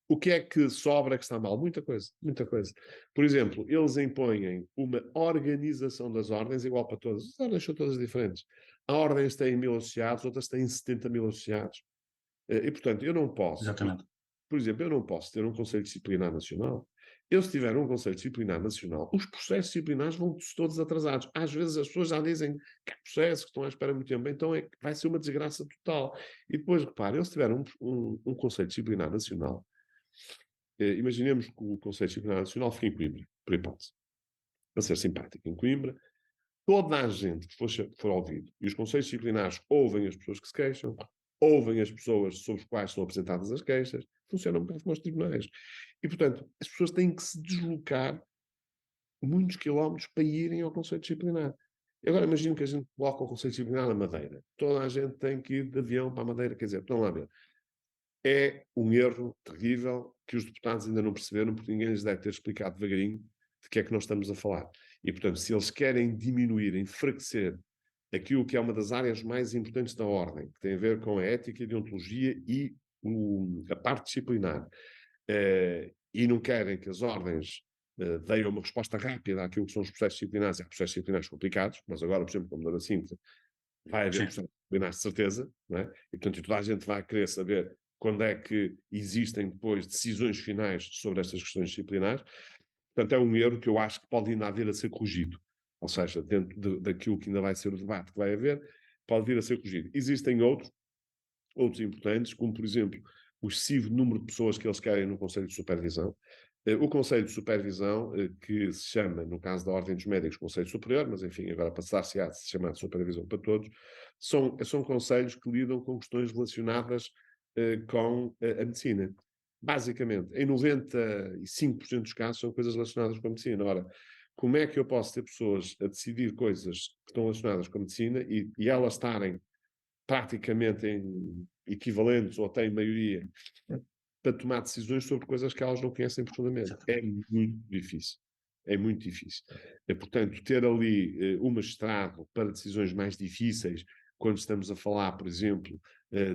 O que é que sobra que está mal? Muita coisa, muita coisa. Por exemplo, eles impõem uma organização das ordens igual para todas. As ordens são todas diferentes. Há ordens que têm 1000 associados, outras têm 70.000 associados. E, portanto, eu não posso, Exatamente. por exemplo, eu não posso ter um Conselho Disciplinar Nacional. Eu, se tiver um Conselho Disciplinar Nacional, os processos disciplinares vão todos atrasados. Às vezes as pessoas já dizem que há processos que estão à espera muito tempo, então vai ser uma desgraça total. E depois, repare, eu, se tiver um Conselho Disciplinar Nacional, imaginemos que o Conselho Disciplinar Nacional fica em Coimbra, por hipótese, para ser simpático, em Coimbra, toda a gente que for ouvido, e os conselhos disciplinares ouvem as pessoas que se queixam, ouvem as pessoas sobre as quais são apresentadas as queixas, funciona um bocado como os tribunais. E, portanto, as pessoas têm que se deslocar muitos quilómetros para irem ao conselho disciplinar. E agora imagino que a gente coloca o conselho disciplinar na Madeira. Toda a gente tem que ir de avião para a Madeira, quer dizer, estão lá a ver. É um erro terrível que os deputados ainda não perceberam, porque ninguém lhes deve ter explicado devagarinho de que é que nós estamos a falar. E, portanto, se eles querem diminuir, enfraquecer aquilo que é uma das áreas mais importantes da ordem, que tem a ver com a ética e a deontologia e a parte disciplinar, e não querem que as ordens deem uma resposta rápida àquilo que são os processos disciplinares, e há processos disciplinares complicados, mas agora, por exemplo, como Dona Cinta, vai haver Sim. processos disciplinares de certeza, não é? E, portanto, toda a gente vai querer saber quando é que existem depois decisões finais sobre estas questões disciplinares. Portanto, é um erro que eu acho que pode ainda haver a ser corrigido. ou seja, dentro daquilo que ainda vai ser o debate que vai haver, pode vir a ser corrigido. Existem outros importantes, como, por exemplo, o excessivo número de pessoas que eles querem no Conselho de Supervisão. O Conselho de Supervisão, que se chama, no caso da Ordem dos Médicos, Conselho Superior, mas enfim, agora passar-se a se chamar de Supervisão para todos, são conselhos que lidam com questões relacionadas com a medicina. Basicamente, em 95% dos casos são coisas relacionadas com a medicina. Ora, como é que eu posso ter pessoas a decidir coisas que estão relacionadas com a medicina e elas estarem praticamente equivalentes ou têm maioria para tomar decisões sobre coisas que elas não conhecem profundamente? É muito difícil. É muito difícil. Portanto, ter ali um magistrado para decisões mais difíceis, quando estamos a falar, por exemplo,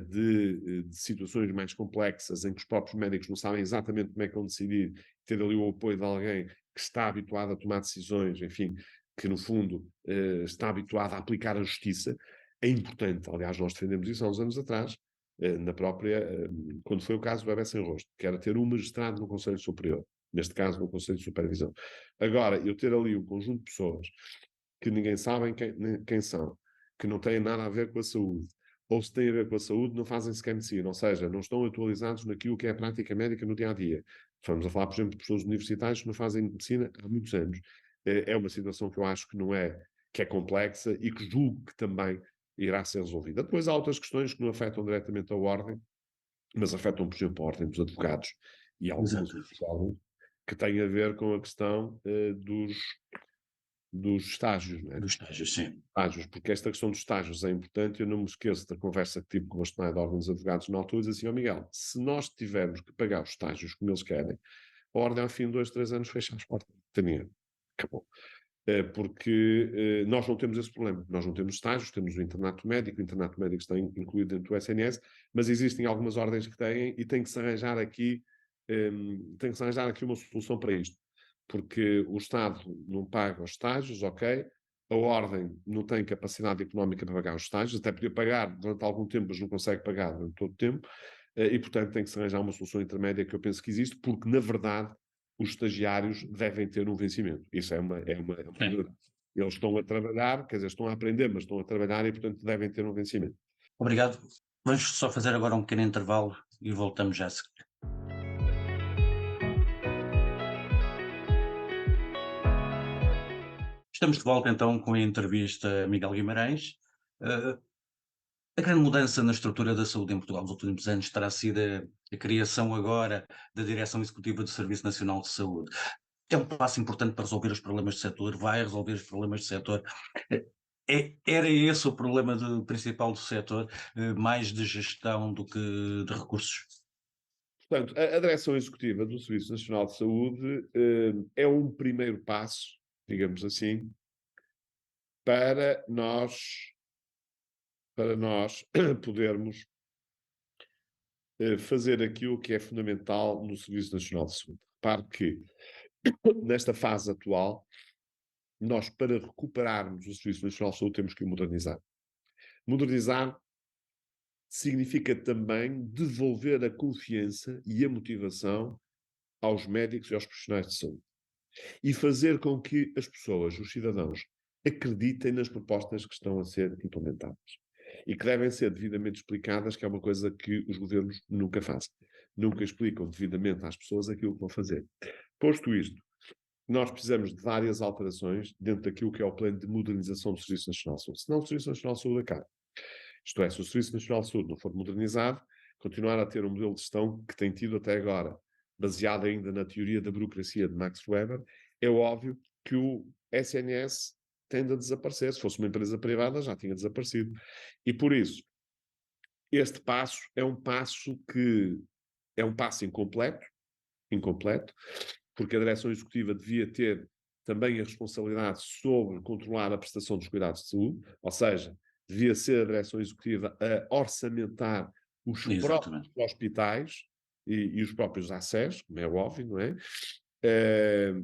de situações mais complexas em que os próprios médicos não sabem exatamente como é que vão decidir, ter ali o apoio de alguém que está habituado a tomar decisões, enfim, que no fundo está habituado a aplicar a justiça, é importante. Aliás, nós defendemos isso há uns anos atrás, quando foi o caso do Bebé Sem Rosto, que era ter um magistrado no Conselho Superior, neste caso no Conselho de Supervisão. Agora, eu ter ali um conjunto de pessoas que ninguém sabe quem são, que não têm nada a ver com a saúde, ou se têm a ver com a saúde, não fazem sequer medicina, ou seja, não estão atualizados naquilo que é a prática médica no dia a dia. Estamos a falar, por exemplo, de pessoas universitárias que não fazem medicina há muitos anos. É uma situação que eu acho que é complexa e que julgo que também irá ser resolvida. Depois há outras questões que não afetam diretamente a ordem, mas afetam, por exemplo, a ordem dos advogados e alguns Exatamente. que têm a ver com a questão dos estágios, não é? Dos estágios, sim. Estágios, porque esta questão dos estágios é importante. Eu não me esqueço da conversa que tive com o bastonário da Ordem dos Advogados na altura, e disse assim: Miguel, se nós tivermos que pagar os estágios como eles querem, a Ordem ao fim de 2, 3 anos fecha as portas. Tem dinheiro. Acabou. Porque nós não temos esse problema. Nós não temos estágios, temos o internato médico está incluído dentro do SNS, mas existem algumas ordens que têm e tem que se arranjar aqui, uma solução para isto. Porque o Estado não paga os estágios, ok, a ordem não tem capacidade económica para pagar os estágios, até podia pagar durante algum tempo, mas não consegue pagar durante todo o tempo, e portanto tem que se arranjar uma solução intermédia que eu penso que existe, porque na verdade os estagiários devem ter um vencimento. Isso é uma verdade. Eles estão a trabalhar, quer dizer, estão a aprender, mas estão a trabalhar e, portanto, devem ter um vencimento. Obrigado. Vamos só fazer agora um pequeno intervalo e voltamos já a seguir. Estamos de volta então com a entrevista a Miguel Guimarães. A grande mudança na estrutura da saúde em Portugal nos últimos anos terá sido a criação agora da Direção Executiva do Serviço Nacional de Saúde. É um passo importante para resolver os problemas do setor, vai resolver os problemas do setor. Era esse o problema principal do setor, mais de gestão do que de recursos? Portanto, a Direção Executiva do Serviço Nacional de Saúde é um primeiro passo, digamos assim, para nós podermos fazer aquilo que é fundamental no Serviço Nacional de Saúde. Repare que, nesta fase atual, nós, para recuperarmos o Serviço Nacional de Saúde, temos que o modernizar. Modernizar significa também devolver a confiança e a motivação aos médicos e aos profissionais de saúde. E fazer com que as pessoas, os cidadãos, acreditem nas propostas que estão a ser implementadas. E que devem ser devidamente explicadas, que é uma coisa que os governos nunca fazem. Nunca explicam devidamente às pessoas aquilo que vão fazer. Posto isto, nós precisamos de várias alterações dentro daquilo que é o plano de modernização do Serviço Nacional de Saúde. Senão o Serviço Nacional de Saúde acaba. Isto é, se o Serviço Nacional de Saúde não for modernizado, continuar a ter um modelo de gestão que tem tido até agora, baseado ainda na teoria da burocracia de Max Weber, é óbvio que o SNS tende a desaparecer. Se fosse uma empresa privada, já tinha desaparecido. E por isso, este passo é um passo incompleto, porque a direção executiva devia ter também a responsabilidade sobre controlar a prestação dos cuidados de saúde, ou seja, devia ser a direção executiva a orçamentar os próprios hospitais e os próprios ACES, como é óbvio, não é?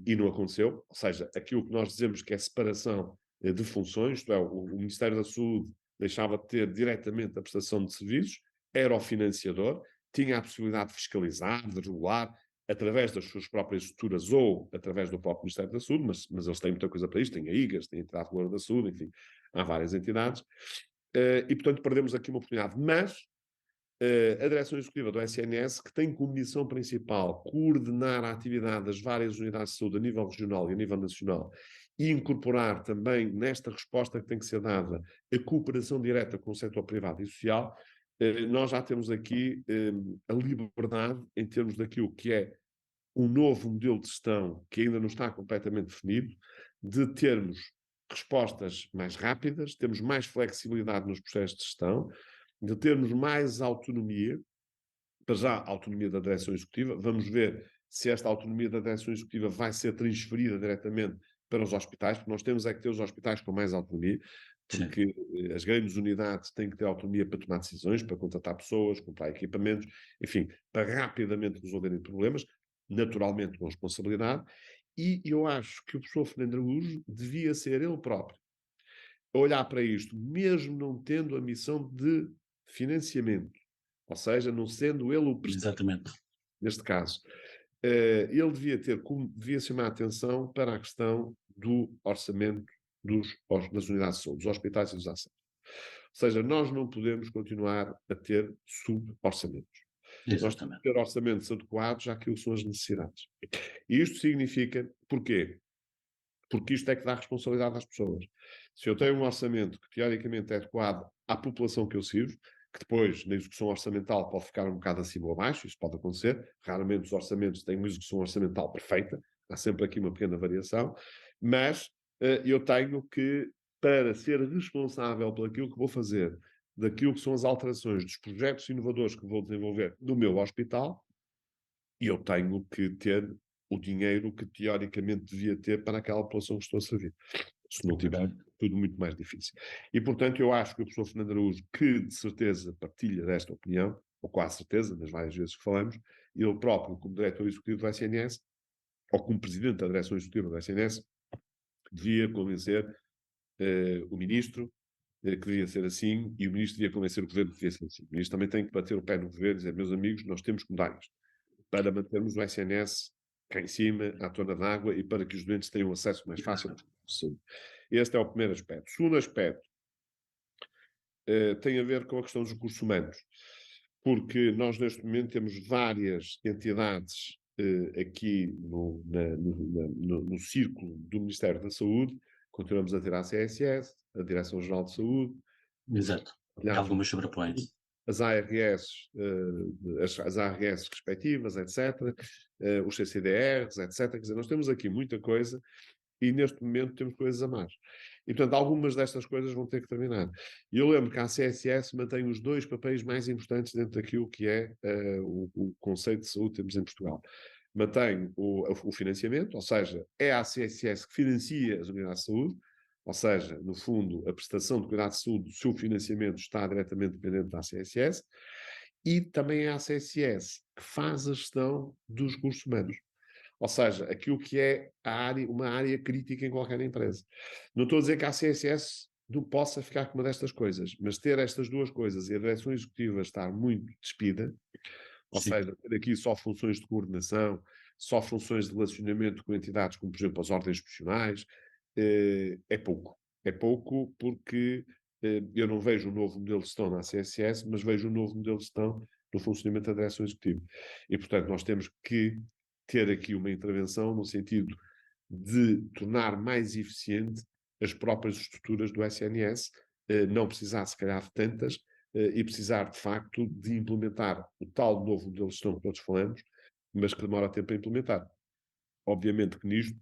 E não aconteceu, ou seja, aquilo que nós dizemos que é separação de funções, isto é, o Ministério da Saúde deixava de ter diretamente a prestação de serviços, era o financiador, tinha a possibilidade de fiscalizar, de regular, através das suas próprias estruturas ou através do próprio Ministério da Saúde, mas eles têm muita coisa para isto, têm a IGAS, têm a Entidade Reguladora da Saúde, enfim, há várias entidades, e portanto perdemos aqui uma oportunidade. Mas a direção executiva do SNS, que tem como missão principal coordenar a atividade das várias unidades de saúde a nível regional e a nível nacional, e incorporar também nesta resposta que tem que ser dada a cooperação direta com o setor privado e social, nós já temos aqui a liberdade em termos daquilo que é um novo modelo de gestão que ainda não está completamente definido, de termos respostas mais rápidas, termos mais flexibilidade nos processos de gestão, de termos mais autonomia, para já a autonomia da direção executiva. Vamos ver se esta autonomia da direção executiva vai ser transferida diretamente para os hospitais, porque nós temos é que ter os hospitais com mais autonomia, Sim. porque as grandes unidades têm que ter autonomia para tomar decisões, para contratar pessoas, comprar equipamentos, enfim, para rapidamente resolverem problemas, naturalmente com responsabilidade. E eu acho que o professor Fernando Araújo devia ser ele próprio a olhar para isto, mesmo não tendo a missão de financiamento, ou seja, não sendo ele o prestador, Exatamente. neste caso, ele devia chamar a atenção para a questão do orçamento das unidades de saúde, dos hospitais e dos ACES. Ou seja, nós não podemos continuar a ter sub-orçamentos. Nós temos Exatamente. que ter orçamentos adequados àquilo que são as necessidades. E isto significa, porquê? Porque isto é que dá responsabilidade às pessoas. Se eu tenho um orçamento que teoricamente é adequado à população que eu sirvo, que depois, na execução orçamental, pode ficar um bocado acima ou abaixo, isso pode acontecer. Raramente os orçamentos têm uma execução orçamental perfeita, há sempre aqui uma pequena variação, mas eu tenho que, para ser responsável por aquilo que vou fazer, daquilo que são as alterações dos projetos inovadores que vou desenvolver no meu hospital, eu tenho que ter o dinheiro que teoricamente devia ter para aquela população que estou a servir. Se não tiver, tudo muito mais difícil. E, portanto, eu acho que o professor Fernando Araújo, que de certeza partilha desta opinião, ou quase certeza, nas várias vezes que falamos, ele próprio, como diretor executivo do SNS, ou como presidente da direção executiva do SNS, devia convencer o ministro que devia ser assim, e o ministro devia convencer o governo que devia ser assim. O ministro também tem que bater o pé no governo e dizer, meus amigos, nós temos que mudar isto, para mantermos o SNS cá em cima, à tona d'água, e para que os doentes tenham acesso mais fácil à saúde. Este é o primeiro aspecto. O segundo aspecto tem a ver com a questão dos recursos humanos, porque nós neste momento temos várias entidades aqui no círculo do Ministério da Saúde. Continuamos a ter a ACSS, a Direção-Geral de Saúde, Exato. E algumas sobrepõem-se. as ARS, as ARS respectivas, etc., os CCDRs, etc. Quer dizer, nós temos aqui muita coisa e neste momento temos coisas a mais. E, portanto, algumas destas coisas vão ter que terminar. E eu lembro que a CSS mantém os dois papéis mais importantes dentro daquilo que é o conceito de saúde que temos em Portugal. Mantém o financiamento, ou seja, é a CSS que financia as unidades de saúde, ou seja, no fundo, a prestação de cuidados de saúde, o seu financiamento está diretamente dependente da CSS, e também é a CSS que faz a gestão dos recursos humanos. Ou seja, aquilo que é uma área crítica em qualquer empresa. Não estou a dizer que a CSS não possa ficar com uma destas coisas, mas ter estas duas coisas e a direção executiva estar muito despida, ou Sim. seja, ter aqui só funções de coordenação, só funções de relacionamento com entidades como, por exemplo, as ordens profissionais, é pouco. É pouco porque eu não vejo um novo modelo de gestão na CSS, mas vejo um novo modelo de gestão no funcionamento da direção executiva. E, portanto, nós temos que ter aqui uma intervenção no sentido de tornar mais eficiente as próprias estruturas do SNS, não precisar, se calhar, de tantas, e precisar, de facto, de implementar o tal novo modelo de gestão que todos falamos, mas que demora tempo a implementar. Obviamente que nisto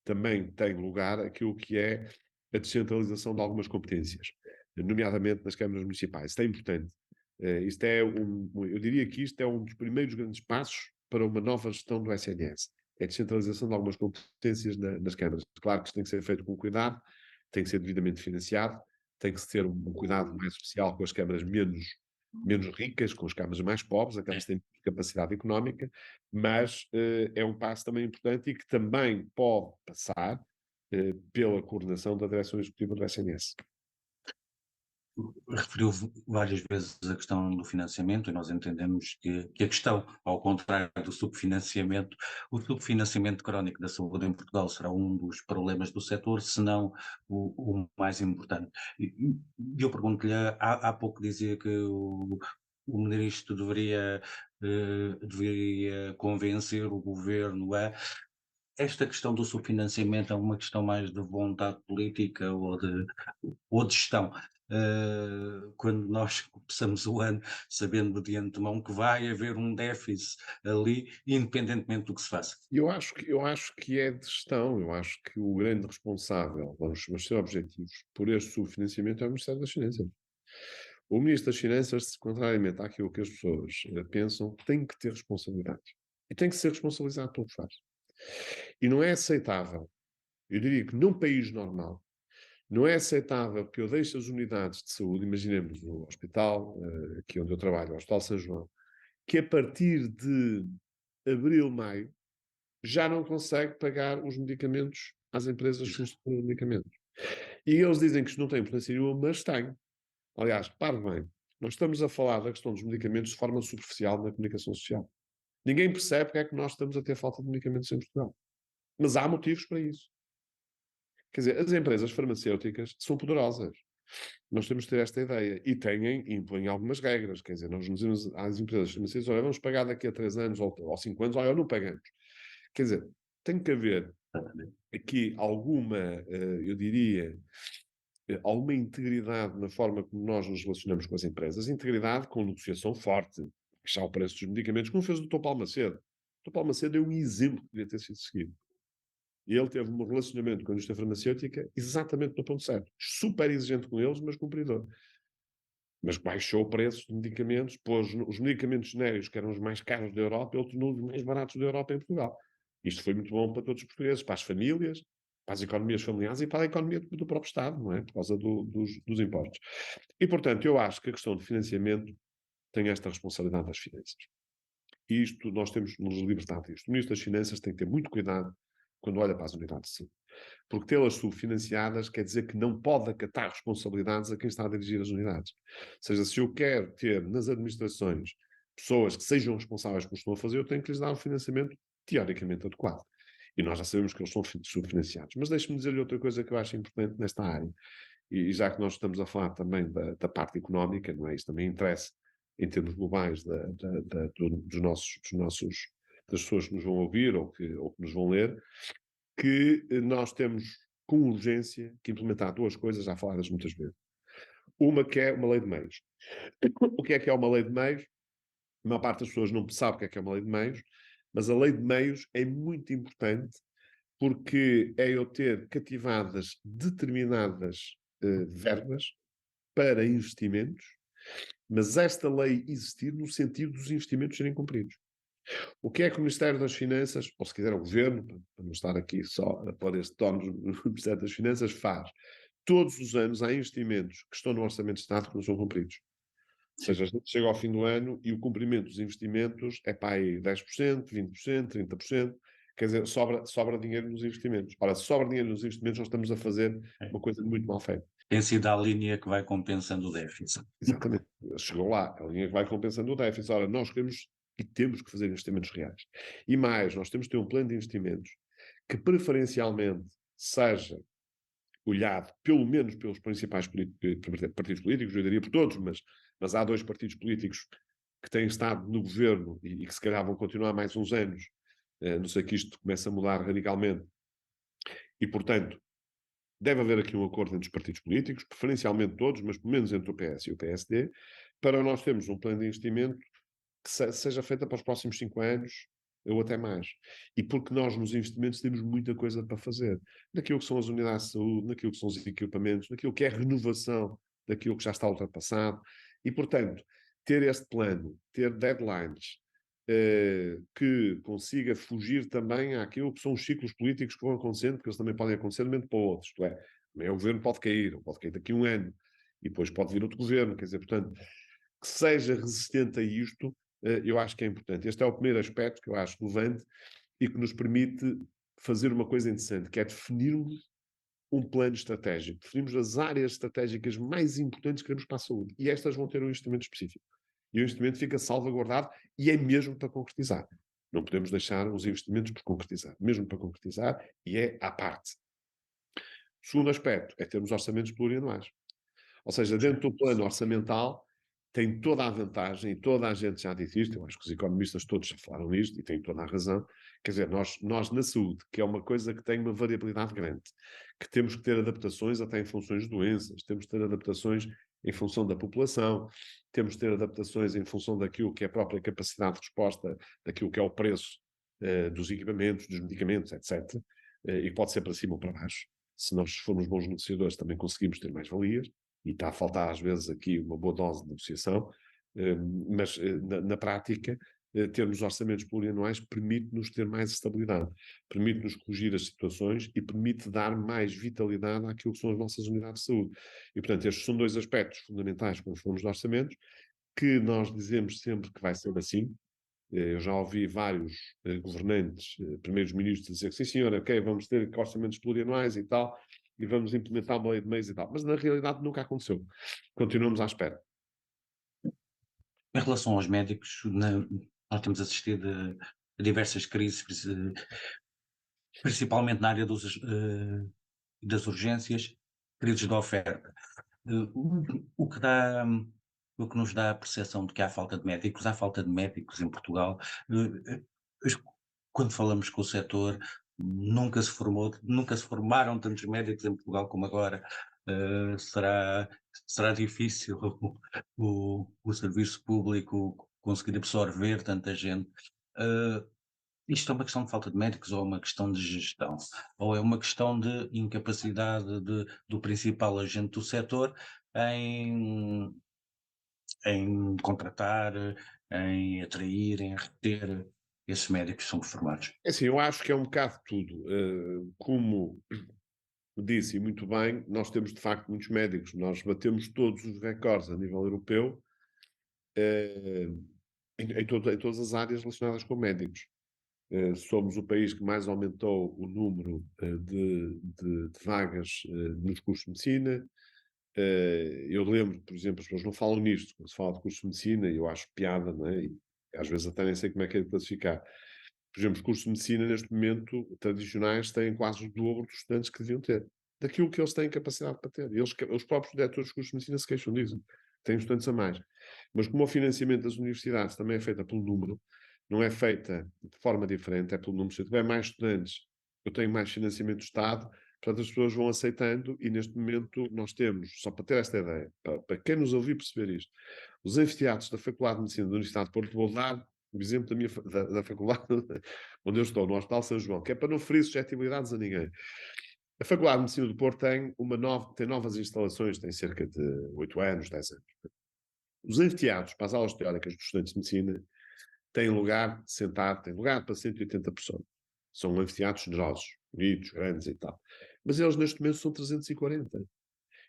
também tem lugar aquilo que é a descentralização de algumas competências, nomeadamente nas câmaras municipais. Isto é importante. Eu diria que isto é um dos primeiros grandes passos para uma nova gestão do SNS. É a descentralização de algumas competências nas câmaras. Claro que isto tem que ser feito com cuidado, tem que ser devidamente financiado, tem que se ter um cuidado mais especial com as câmaras menos ricas, com as câmaras mais pobres, aquelas que têm capacidade económica, mas é um passo também importante e que também pode passar pela coordenação da direção executiva do SNS. referiu várias vezes a questão do financiamento e nós entendemos que a questão, ao contrário do subfinanciamento, o subfinanciamento crónico da saúde em Portugal será um dos problemas do setor, se não o mais importante. E eu pergunto-lhe, há pouco dizia que o ministro deveria convencer o governo a esta questão do subfinanciamento é uma questão mais de vontade política ou de gestão. Quando nós começamos o ano sabendo de antemão que vai haver um déficit ali, independentemente do que se faça. Eu acho que é de gestão, eu acho que o grande responsável, vamos ser objetivos, por este subfinanciamento é o Ministério das Finanças. O Ministro das Finanças, contrariamente àquilo que as pessoas pensam, tem que ter responsabilidade. E tem que ser responsabilizado pelo que faz. E não é aceitável, eu diria que num país normal, não é aceitável que eu deixe as unidades de saúde, imaginemos o hospital, aqui onde eu trabalho, o Hospital São João, que a partir de abril, maio, já não consegue pagar os medicamentos às empresas fornecedoras de medicamentos. E eles dizem que isto não tem importância nenhuma, mas tem. Aliás, repare bem, nós estamos a falar da questão dos medicamentos de forma superficial na comunicação social. Ninguém percebe porque é que nós estamos a ter falta de medicamentos em Portugal. Mas há motivos para isso. Quer dizer, as empresas farmacêuticas são poderosas. Nós temos que ter esta ideia. E impõem algumas regras. Quer dizer, nós nos dizemos às empresas farmacêuticas, olha, vamos pagar daqui a 3 anos ou 5 anos, olha, não pagamos. Quer dizer, tem que haver aqui alguma, eu diria, alguma integridade na forma como nós nos relacionamos com as empresas. Integridade com negociação forte. Baixar o preço dos medicamentos, como fez o Dr. Paulo Macedo. O Dr. Paulo Macedo é um exemplo que devia ter sido seguido. E ele teve um relacionamento com a indústria farmacêutica exatamente no ponto certo. Super exigente com eles, mas cumpridor. Mas baixou o preço de medicamentos, pôs os medicamentos genéricos, que eram os mais caros da Europa, ele tornou os mais baratos da Europa em Portugal. Isto foi muito bom para todos os portugueses, para as famílias, para as economias familiares e para a economia do próprio Estado, não é? Por causa dos impostos. E, portanto, eu acho que a questão de financiamento tem esta responsabilidade das finanças. E isto, nós temos de nos libertar disto. O Ministro das Finanças tem que ter muito cuidado quando olha para as unidades de saúde. Porque tê-las subfinanciadas quer dizer que não pode acatar responsabilidades a quem está a dirigir as unidades. Ou seja, se eu quero ter nas administrações pessoas que sejam responsáveis por o que estão a fazer, eu tenho que lhes dar um financiamento teoricamente adequado. E nós já sabemos que eles são subfinanciados. Mas deixe-me dizer-lhe outra coisa que eu acho importante nesta área. E já que nós estamos a falar também da parte económica, não é? Isso também interessa em termos globais das pessoas que nos vão ouvir ou que nos vão ler, que nós temos com urgência que implementar duas coisas já faladas muitas vezes. Uma que é uma lei de meios. O que é uma lei de meios? A maior parte das pessoas não sabe o que é uma lei de meios, mas a lei de meios é muito importante porque é eu ter cativadas determinadas verbas para investimentos, mas esta lei existir no sentido dos investimentos serem cumpridos. O que é que o Ministério das Finanças, ou se quiser o Governo, para não estar aqui só a pôr este tono no Ministério das Finanças, faz? Todos os anos há investimentos que estão no Orçamento de Estado que não são cumpridos. Ou seja, a gente chega ao fim do ano e o cumprimento dos investimentos é para aí 10%, 20%, 30%. Quer dizer, sobra dinheiro nos investimentos. Ora, se sobra dinheiro nos investimentos, nós estamos a fazer uma coisa muito mal feita. Tem sido a linha que vai compensando o déficit. Exatamente. Chegou lá, a linha que vai compensando o déficit. Ora, nós queremos e temos que fazer investimentos reais. E mais, nós temos que ter um plano de investimentos que preferencialmente seja olhado pelo menos pelos principais partidos políticos, eu diria por todos, mas há dois partidos políticos que têm estado no governo e que se calhar vão continuar mais uns anos, não sei que isto comece a mudar radicalmente, e portanto deve haver aqui um acordo entre os partidos políticos, preferencialmente todos, mas pelo menos entre o PS e o PSD, para nós termos um plano de investimento que seja feito para os próximos 5 anos ou até mais. E porque nós nos investimentos temos muita coisa para fazer. Naquilo que são as unidades de saúde, naquilo que são os equipamentos, naquilo que é a renovação daquilo que já está ultrapassado. E, portanto, ter este plano, ter deadlines, que consiga fugir também àquilo que são os ciclos políticos que vão acontecendo, porque eles também podem acontecer de um momento para o outro. Isto é, também o governo pode cair, ou pode cair daqui a um ano, e depois pode vir outro governo. Quer dizer, portanto, que seja resistente a isto, eu acho que é importante. Este é o primeiro aspecto que eu acho relevante e que nos permite fazer uma coisa interessante, que é definirmos um plano estratégico, definimos as áreas estratégicas mais importantes que queremos para a saúde. E estas vão ter um investimento específico. E o investimento fica salvaguardado e é mesmo para concretizar. Não podemos deixar os investimentos por concretizar. Mesmo para concretizar, e é à parte. O segundo aspecto é termos orçamentos plurianuais. Ou seja, dentro do plano orçamental, tem toda a vantagem, e toda a gente já disse isto, eu acho que os economistas todos já falaram isto, e têm toda a razão. Quer dizer, nós na saúde, que é uma coisa que tem uma variabilidade grande, que temos que ter adaptações até em funções de doenças, temos que ter adaptações em função da população, temos que ter adaptações em função daquilo que é a própria capacidade de resposta, daquilo que é o preço dos equipamentos, dos medicamentos, etc. E pode ser para cima ou para baixo. Se nós formos bons negociadores, também conseguimos ter mais valias, e está a faltar às vezes aqui uma boa dose de negociação, mas na prática, termos orçamentos plurianuais permite-nos ter mais estabilidade, permite-nos corrigir as situações e permite dar mais vitalidade àquilo que são as nossas unidades de saúde. E, portanto, estes são dois aspectos fundamentais quando falamos de orçamentos, que nós dizemos sempre que vai ser assim. Eu já ouvi vários governantes, primeiros ministros, dizer que sim, senhor, ok, vamos ter orçamentos plurianuais e tal, e vamos implementar uma lei de meios e tal. Mas na realidade nunca aconteceu. Continuamos à espera. Em relação aos médicos, nós temos assistido a diversas crises, principalmente na área das urgências, crises da oferta. O que dá, o que nos dá a percepção de que há falta de médicos em Portugal. As- Quando falamos com o setor, nunca se formaram tantos médicos em Portugal como agora. Será difícil o serviço público conseguir absorver tanta gente. Eh, Isto é uma questão de falta de médicos ou é uma questão de gestão? Ou é uma questão de incapacidade do principal agente do setor em, em contratar, em atrair, em reter esses médicos que são formados? É assim, eu acho que é um bocado tudo. Como disse, e muito bem, nós temos de facto muitos médicos. Nós batemos todos os recordes a nível europeu, eh, em todas as áreas relacionadas com médicos. Somos o país que mais aumentou o número de vagas nos cursos de medicina. Eu lembro, por exemplo, as pessoas não falam nisto, quando se fala de cursos de medicina, e eu acho piada, não é? E às vezes até nem sei como é que é de classificar. Por exemplo, os cursos de medicina, neste momento, tradicionais, têm quase o dobro dos estudantes que deviam ter, daquilo que eles têm capacidade para ter. Eles, os próprios diretores dos cursos de medicina se queixam disso. Têm estudantes a mais. Mas como o financiamento das universidades também é feita pelo número, não é feita de forma diferente, é pelo número. Se eu tiver mais estudantes, eu tenho mais financiamento do Estado, portanto as pessoas vão aceitando e neste momento nós temos, só para ter esta ideia, para quem nos ouvir perceber isto, os anfiteatros da Faculdade de Medicina da Universidade de Porto, vou dar o exemplo da faculdade onde eu estou, no Hospital São João, que é para não ferir suscetibilidades a ninguém. A Faculdade de Medicina do Porto tem novas instalações, tem cerca de 8 anos, 10 anos. Os anfiteatros para as aulas teóricas dos estudantes de medicina têm lugar sentado, têm lugar para 180 pessoas. São anfiteatros generosos, bonitos, grandes e tal. Mas eles neste momento são 340.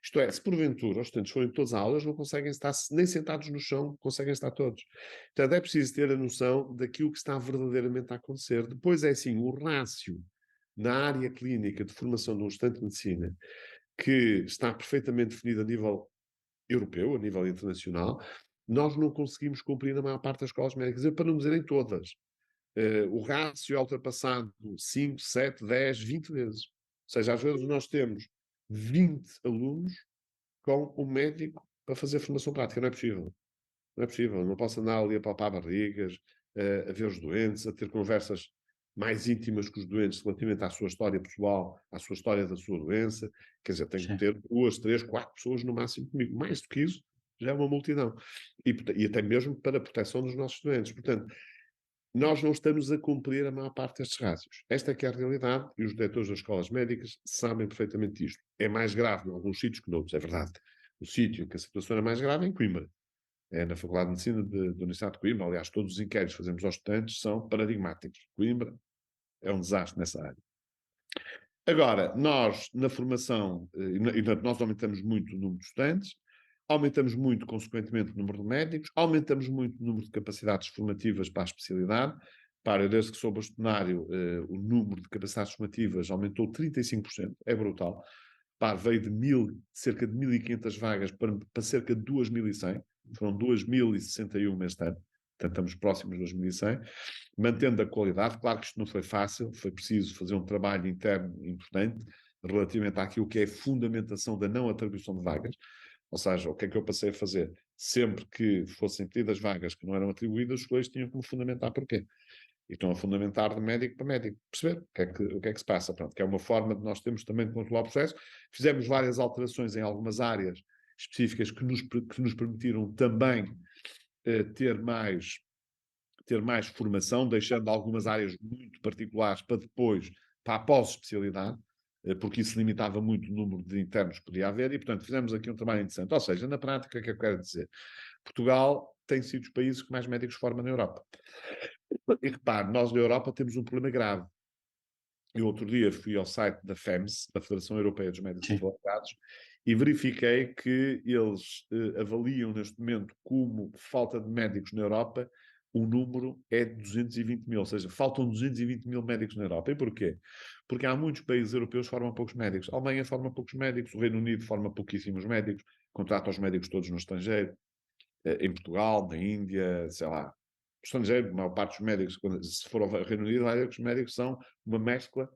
Isto é, se porventura os estudantes forem todos a aulas, não conseguem estar nem sentados no chão, conseguem estar todos. Portanto, é preciso ter a noção daquilo que está verdadeiramente a acontecer. Depois é assim, o rácio na área clínica de formação de um estudante de medicina, que está perfeitamente definido a nível europeu, a nível internacional, nós não conseguimos cumprir na maior parte das escolas médicas, para não dizerem todas. O rácio é ultrapassado 5, 7, 10, 20 vezes. Ou seja, às vezes nós temos 20 alunos com um médico para fazer formação prática. Não é possível. Não é possível. Não posso andar ali a palpar barrigas, a ver os doentes, a ter conversas mais íntimas com os doentes relativamente à sua história pessoal, à sua história da sua doença. Quer dizer, tenho que Sim. ter 2, 3, 4 pessoas no máximo comigo. Mais do que isso, já é uma multidão. E até mesmo para a proteção dos nossos doentes. Portanto, nós não estamos a cumprir a maior parte destes rácios. Esta é que é a realidade e os diretores das escolas médicas sabem perfeitamente isto. É mais grave em alguns sítios que noutros, é verdade. O sítio em que a situação é mais grave é em Coimbra. É na Faculdade de Medicina da Universidade de Coimbra. Aliás, todos os inquéritos que fazemos aos estudantes são paradigmáticos. Coimbra é um desastre nessa área. Agora, nós, na formação, nós aumentamos muito o número de estudantes, aumentamos muito, consequentemente, o número de médicos, aumentamos muito o número de capacidades formativas para a especialidade. Para, desde que sou bastonário, o número de capacidades formativas aumentou 35%, é brutal. Pá, veio de cerca de 1.500 vagas para cerca de 2.100, foram 2.061 este ano, portanto estamos próximos de 2.100, mantendo a qualidade. Claro que isto não foi fácil, foi preciso fazer um trabalho interno importante relativamente àquilo que é a fundamentação da não atribuição de vagas, ou seja, o que é que eu passei a fazer? Sempre que fossem pedidas vagas que não eram atribuídas, os colegas tinham que me fundamentar porquê. E estão a fundamentar de médico para médico, perceber o que é que se passa. Pronto, que é uma forma de nós termos também de controlar o processo. Fizemos várias alterações em algumas áreas específicas que nos permitiram também ter mais formação, deixando algumas áreas muito particulares para a pós-especialidade, porque isso limitava muito o número de internos que podia haver, e, portanto, fizemos aqui um trabalho interessante. Ou seja, na prática, o que é que eu quero dizer? Portugal tem sido os países que mais médicos formam na Europa. E repare, nós na Europa temos um problema grave. Eu outro dia fui ao site da FEMS, da Federação Europeia dos Médicos Sim, Especializados, e verifiquei que eles avaliam neste momento como falta de médicos na Europa, o número é de 220 mil, ou seja, faltam 220 mil médicos na Europa. E porquê? Porque há muitos países europeus que formam poucos médicos. A Alemanha forma poucos médicos, o Reino Unido forma pouquíssimos médicos, contrata os médicos todos no estrangeiro, em Portugal, na Índia, sei lá. No estrangeiro, a maior parte dos médicos, se for ao Reino Unido, vai ver que os médicos são uma mescla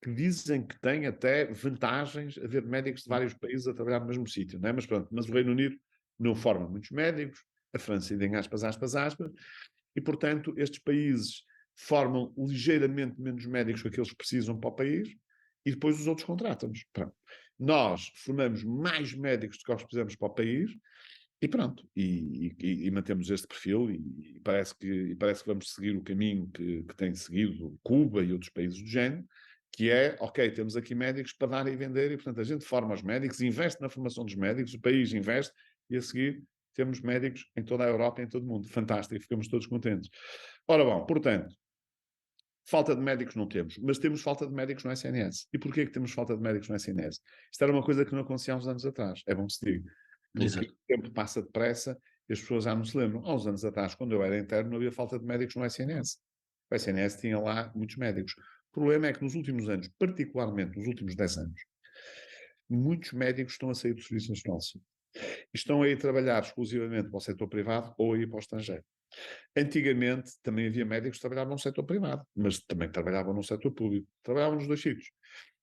que dizem que tem até vantagens haver médicos de vários países a trabalhar no mesmo sítio, não é? Mas pronto, mas o Reino Unido não forma muitos médicos, a França ainda em aspas, aspas, aspas, e portanto estes países formam ligeiramente menos médicos que aqueles que precisam para o país e depois os outros contratam-nos. Pronto. Nós formamos mais médicos do que os que precisamos para o país e pronto, e mantemos este perfil e parece que vamos seguir o caminho que tem seguido Cuba e outros países do género, que é, ok, temos aqui médicos para dar e vender e, portanto, a gente forma os médicos, investe na formação dos médicos, o país investe e, a seguir, temos médicos em toda a Europa e em todo o mundo. Fantástico, ficamos todos contentes. Ora bom, portanto, falta de médicos não temos, mas temos falta de médicos no SNS. E porquê que temos falta de médicos no SNS? Isto era uma coisa que não acontecia há uns anos atrás, é bom que se diga. Porque exato. o tempo passa depressa e as pessoas já não se lembram. Há uns anos atrás, quando eu era interno, não havia falta de médicos no SNS. O SNS tinha lá muitos médicos. O problema é que nos últimos anos, particularmente nos últimos 10 anos, muitos médicos estão a sair do Serviço Nacional de Saúde. E estão a ir trabalhar exclusivamente para o setor privado ou a ir para o estrangeiro. Antigamente também havia médicos que trabalhavam no setor privado, mas também trabalhavam no setor público. Trabalhavam nos dois sítios.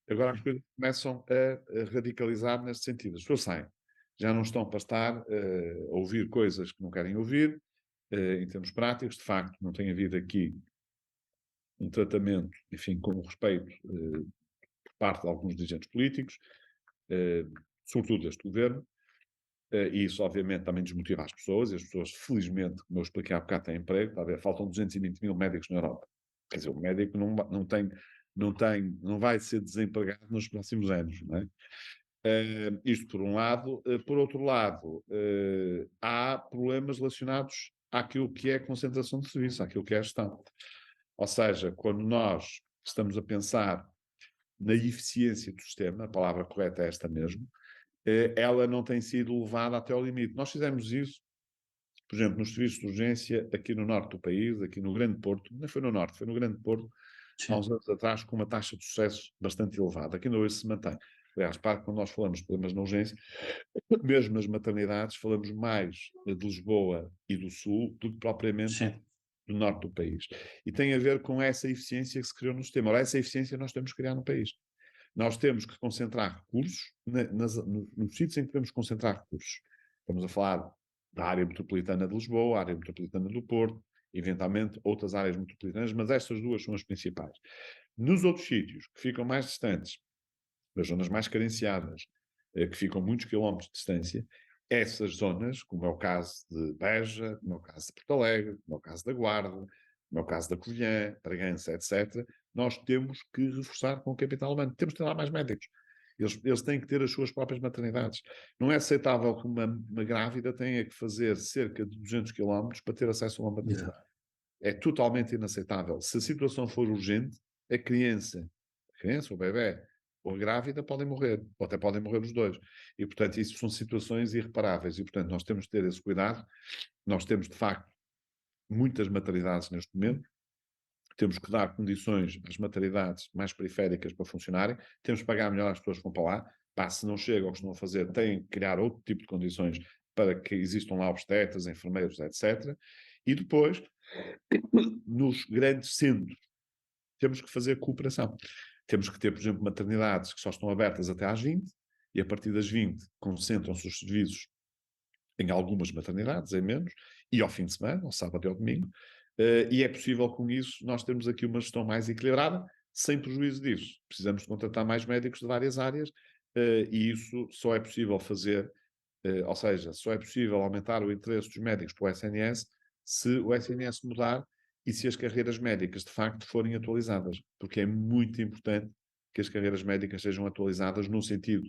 Agora as coisas começam a radicalizar neste sentido. As pessoas saem. Já não estão para estar a ouvir coisas que não querem ouvir, em termos práticos. De facto, não tem havido aqui um tratamento, enfim, com respeito por parte de alguns dirigentes políticos, eh, sobretudo deste governo, e isso obviamente também desmotiva as pessoas, e as pessoas, felizmente, como eu expliquei há bocado, têm emprego, está a ver? Faltam 220 mil médicos na Europa. Quer dizer, o médico não vai ser desempregado nos próximos anos, não é? Isto por um lado. Por outro lado, há problemas relacionados àquilo que é a concentração de serviço, àquilo que é a gestão. Ou seja, quando nós estamos a pensar na eficiência do sistema, a palavra correta é esta mesmo, ela não tem sido levada até ao limite. Nós fizemos isso, por exemplo, nos serviços de urgência aqui no norte do país, aqui no Grande Porto, não foi no norte, foi no Grande Porto, há Sim, uns anos atrás, com uma taxa de sucesso bastante elevada. Aqui ainda hoje se mantém. Aliás, para quando nós falamos de problemas na urgência, mesmo nas maternidades, falamos mais de Lisboa e do Sul do que propriamente sim, do norte do país. E tem a ver com essa eficiência que se criou no sistema. Ora, essa eficiência nós temos que criar no país. Nós temos que concentrar recursos nos sítios em que devemos concentrar recursos. Estamos a falar da área metropolitana de Lisboa, área metropolitana do Porto, eventualmente outras áreas metropolitanas, mas estas duas são as principais. Nos outros sítios, que ficam mais distantes, das zonas mais carenciadas, que ficam muitos quilómetros de distância, essas zonas, como é o caso de Beja, como é o caso de Porto Alegre, como é o caso da Guarda, como é o caso da Covilhã, Bragança, etc., nós temos que reforçar com o capital humano. Temos que ter lá mais médicos. Eles têm que ter as suas próprias maternidades. Não é aceitável que uma grávida tenha que fazer cerca de 200 quilómetros para ter acesso a uma maternidade. exato. É totalmente inaceitável. Se a situação for urgente, a criança, o bebê ou a grávida podem morrer, ou até podem morrer os dois. E, portanto, isso são situações irreparáveis. E, portanto, nós temos de ter esse cuidado. Nós temos, de facto, muitas maternidades neste momento. Temos que dar condições às maternidades mais periféricas para funcionarem. Temos que pagar melhor às pessoas que vão para lá. Pá, se não chega ao que estão a fazer, têm que criar outro tipo de condições para que existam lá obstetras, enfermeiros, etc. E depois, nos grandes centros, temos que fazer cooperação. Temos que ter, por exemplo, maternidades que só estão abertas até às 20, e a partir das 20 concentram-se os serviços em algumas maternidades, em menos, e ao fim de semana, ao sábado e ao domingo, e é possível com isso nós termos aqui uma gestão mais equilibrada, sem prejuízo disso. Precisamos de contratar mais médicos de várias áreas, e isso só é possível fazer, ou seja, só é possível aumentar o interesse dos médicos para o SNS se o SNS mudar e se as carreiras médicas de facto forem atualizadas, porque é muito importante que as carreiras médicas sejam atualizadas no sentido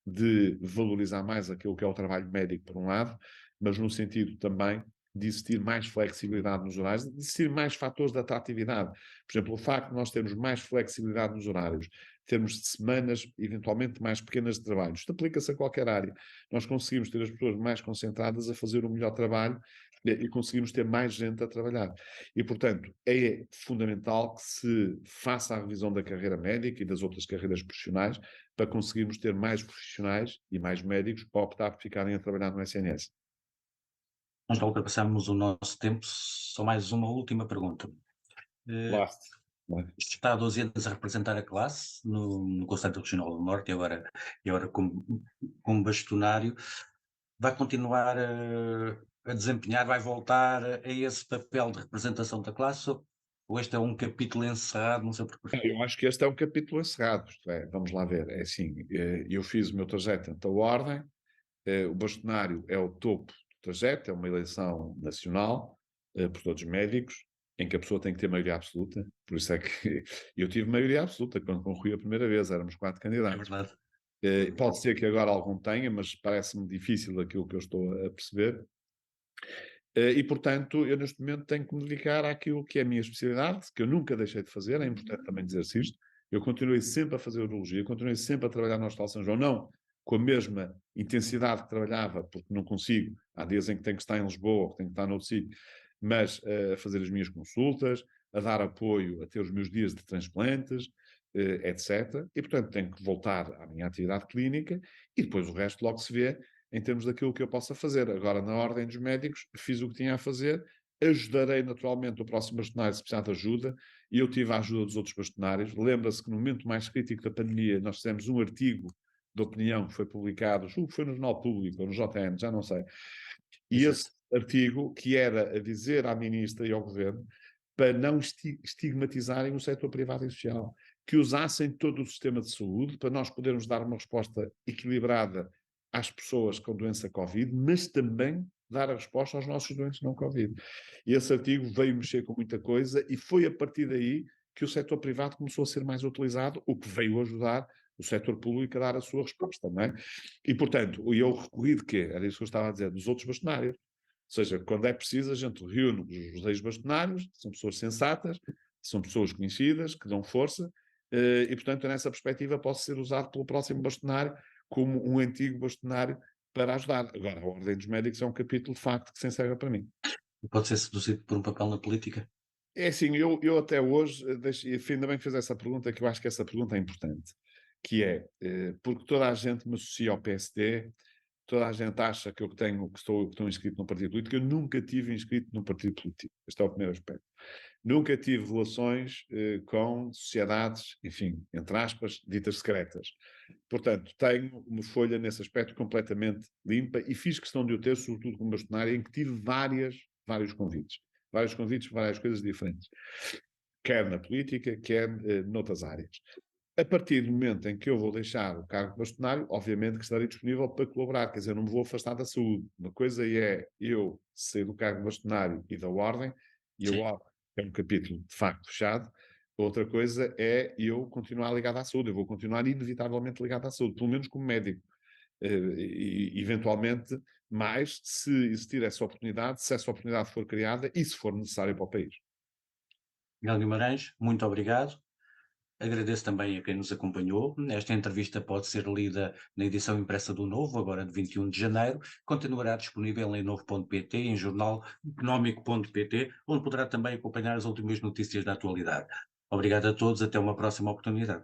de valorizar mais aquilo que é o trabalho médico, por um lado, mas no sentido também de existir mais flexibilidade nos horários, de existir mais fatores de atratividade. Por exemplo, o facto de nós termos mais flexibilidade nos horários, termos semanas eventualmente mais pequenas de trabalho, isto aplica-se a qualquer área. Nós conseguimos ter as pessoas mais concentradas a fazer o melhor trabalho e conseguimos ter mais gente a trabalhar. E, portanto, é fundamental que se faça a revisão da carreira médica e das outras carreiras profissionais para conseguirmos ter mais profissionais e mais médicos para optar por ficarem a trabalhar no SNS. Nós já ultrapassamos o nosso tempo, só mais uma última pergunta. Eh, Last. Está há 12 anos a representar a classe no Conselho Regional do Norte e agora como bastonário. Vai continuar a desempenhar, vai voltar a esse papel de representação da classe ou este é um capítulo encerrado no seu percurso? Eu acho que este é um capítulo encerrado, isto é, vamos lá ver, é assim, eu fiz o meu trajeto ante a Ordem, o bastonário é o topo do trajeto, é uma eleição nacional, por todos os médicos, em que a pessoa tem que ter maioria absoluta, por isso é que eu tive maioria absoluta quando concorri a primeira vez, éramos 4 É candidatos. verdade. Pode ser que agora algum tenha, mas parece-me difícil aquilo que eu estou a perceber. E, portanto, eu neste momento tenho que me dedicar àquilo que é a minha especialidade, que eu nunca deixei de fazer, é importante também dizer-se isto. Eu continuei sempre a fazer urologia, continuei sempre a trabalhar no Hospital São João, não com a mesma intensidade que trabalhava, porque não consigo. Há dias em que tenho que estar em Lisboa, ou que tenho que estar noutro sítio, mas a fazer as minhas consultas, a dar apoio, a ter os meus dias de transplantes, etc. E, portanto, tenho que voltar à minha atividade clínica e depois o resto logo se vê em termos daquilo que eu possa fazer. Agora, na ordem dos médicos, fiz o que tinha a fazer, ajudarei naturalmente o próximo bastonário se precisar de ajuda, e eu tive a ajuda dos outros bastonários. Lembra-se que no momento mais crítico da pandemia nós fizemos um artigo de opinião que foi publicado, julgo que foi no Jornal Público ou no JN, já não sei, e Exato. esse artigo que era a dizer à ministra e ao governo para não estigmatizarem o setor privado e social, que usassem todo o sistema de saúde para nós podermos dar uma resposta equilibrada às pessoas com doença Covid, mas também dar a resposta aos nossos doentes não Covid. E esse artigo veio mexer com muita coisa e foi a partir daí que o setor privado começou a ser mais utilizado, o que veio ajudar o setor público a dar a sua resposta, não é? E, portanto, eu recorri de quê? Era isso que eu estava a dizer, dos outros bastonários. Ou seja, quando é preciso, a gente reúne os ex-bastonários, são pessoas sensatas, são pessoas conhecidas, que dão força, e, portanto, nessa perspectiva, posso ser usado pelo próximo bastonário como um antigo bastonário para ajudar. Agora, a Ordem dos Médicos é um capítulo de facto que se encerra para mim. Pode ser seduzido por um papel na política? É assim, eu até hoje, ainda bem que fez essa pergunta, que eu acho que essa pergunta é importante, que é, porque toda a gente me associa ao PSD, toda a gente acha que eu tenho, que estou inscrito num partido político, eu nunca tive inscrito num partido político. Este é o primeiro aspecto. Nunca tive relações com sociedades, enfim, entre aspas, ditas secretas. Portanto, tenho uma folha nesse aspecto completamente limpa e fiz questão de o ter, sobretudo como bastonário, em que tive vários convites. Vários convites para várias coisas diferentes. Quer na política, quer noutras áreas. A partir do momento em que eu vou deixar o cargo de bastonário, obviamente que estarei disponível para colaborar, quer dizer, não me vou afastar da saúde. Uma coisa é eu sair do cargo de bastonário e da ordem, e a Sim. ordem é um capítulo de facto fechado. Outra coisa é eu continuar ligado à saúde, eu vou continuar inevitavelmente ligado à saúde, pelo menos como médico. E eventualmente mais, se existir essa oportunidade, se essa oportunidade for criada e se for necessário para o país. Miguel Guimarães, muito obrigado. Agradeço também a quem nos acompanhou. Esta entrevista pode ser lida na edição impressa do Novo, agora de 21 de janeiro. Continuará disponível em novo.pt, em jornaleconómico.pt, onde poderá também acompanhar as últimas notícias da atualidade. Obrigado a todos, até uma próxima oportunidade.